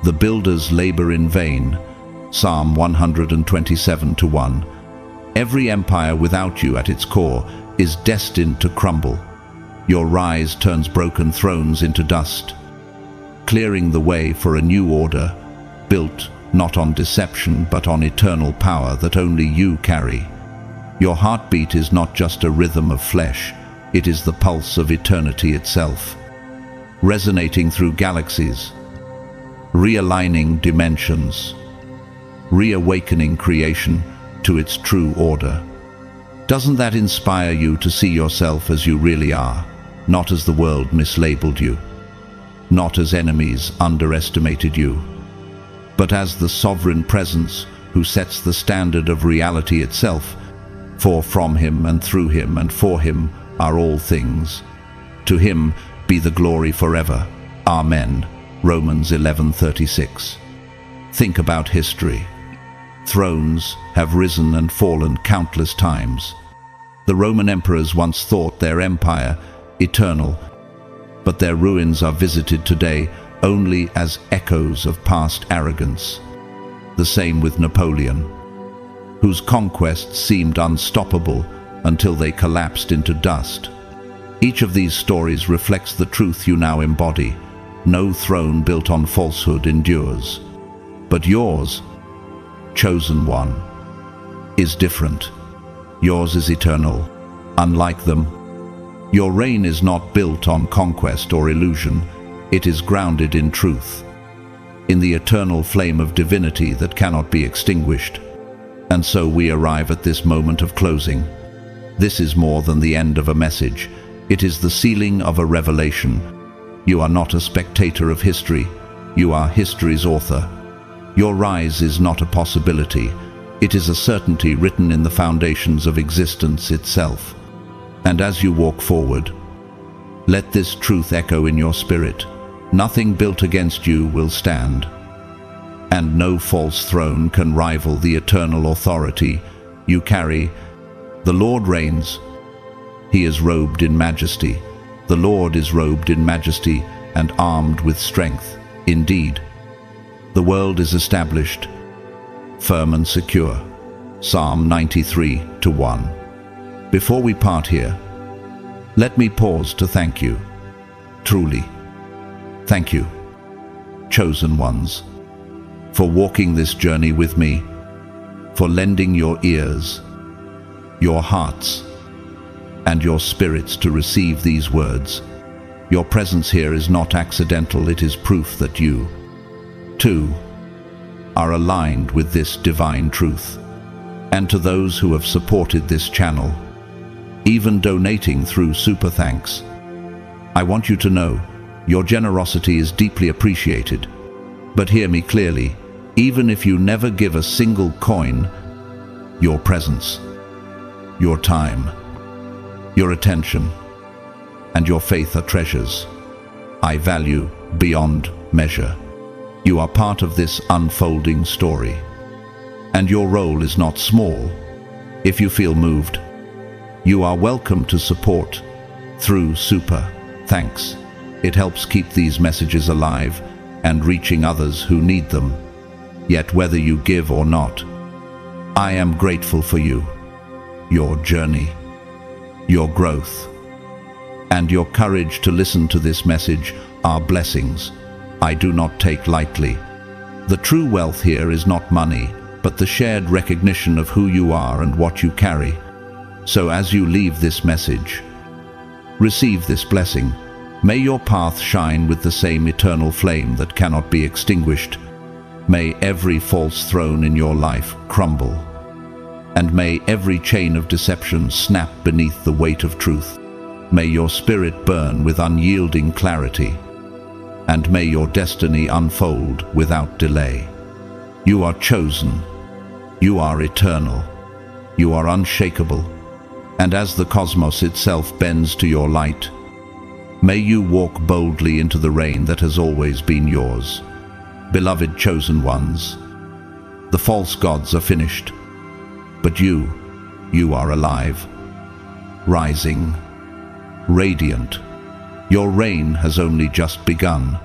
the builders labor in vain. Psalm 127:1. Every empire without you at its core is destined to crumble. Your rise turns broken thrones into dust, clearing the way for a new order, built not on deception but on eternal power that only you carry. Your heartbeat is not just a rhythm of flesh, it is the pulse of eternity itself, resonating through galaxies, realigning dimensions, reawakening creation to its true order. Doesn't that inspire you to see yourself as you really are, not as the world mislabeled you, not as enemies underestimated you, but as the sovereign presence who sets the standard of reality itself? For from him and through him and for him are all things. To him be the glory forever. Amen. Romans 11:36. Think about history. Thrones have risen and fallen countless times. The Roman emperors once thought their empire eternal, but their ruins are visited today only as echoes of past arrogance. The same with Napoleon, whose conquests seemed unstoppable until they collapsed into dust. Each of these stories reflects the truth you now embody. No throne built on falsehood endures. But yours, chosen one, is different. Yours is eternal. Unlike them, your reign is not built on conquest or illusion. It is grounded in truth, in the eternal flame of divinity that cannot be extinguished. And so we arrive at this moment of closing. This is more than the end of a message. It is the sealing of a revelation. You are not a spectator of history. You are history's author. Your rise is not a possibility. It is a certainty written in the foundations of existence itself. And as you walk forward, let this truth echo in your spirit. Nothing built against you will stand, and no false throne can rival the eternal authority you carry. The Lord reigns. He is robed in majesty. The Lord is robed in majesty and armed with strength. Indeed, the world is established, firm and secure. Psalm 93:1. Before we part here, let me pause to thank you. Truly, thank you, chosen ones, for walking this journey with me, for lending your ears, your hearts, and your spirits to receive these words. Your presence here is not accidental, it is proof that you, too, are aligned with this divine truth. And to those who have supported this channel, even donating through Super Thanks, I want you to know your generosity is deeply appreciated. But hear me clearly, even if you never give a single coin, your presence, your time, your attention, and your faith are treasures I value beyond measure. You are part of this unfolding story, and your role is not small. If you feel moved, you are welcome to support through Super Thanks. It helps keep these messages alive and reaching others who need them. Yet whether you give or not, I am grateful for you, your journey, your growth, and your courage to listen to this message are blessings I do not take lightly. The true wealth here is not money, but the shared recognition of who you are and what you carry. So as you leave this message, receive this blessing. May your path shine with the same eternal flame that cannot be extinguished. May every false throne in your life crumble, and may every chain of deception snap beneath the weight of truth. May your spirit burn with unyielding clarity, and may your destiny unfold without delay. You are chosen, you are eternal, you are unshakable, and as the cosmos itself bends to your light, may you walk boldly into the reign that has always been yours. Beloved chosen ones, the false gods are finished, but you are alive, rising, radiant. Your reign has only just begun.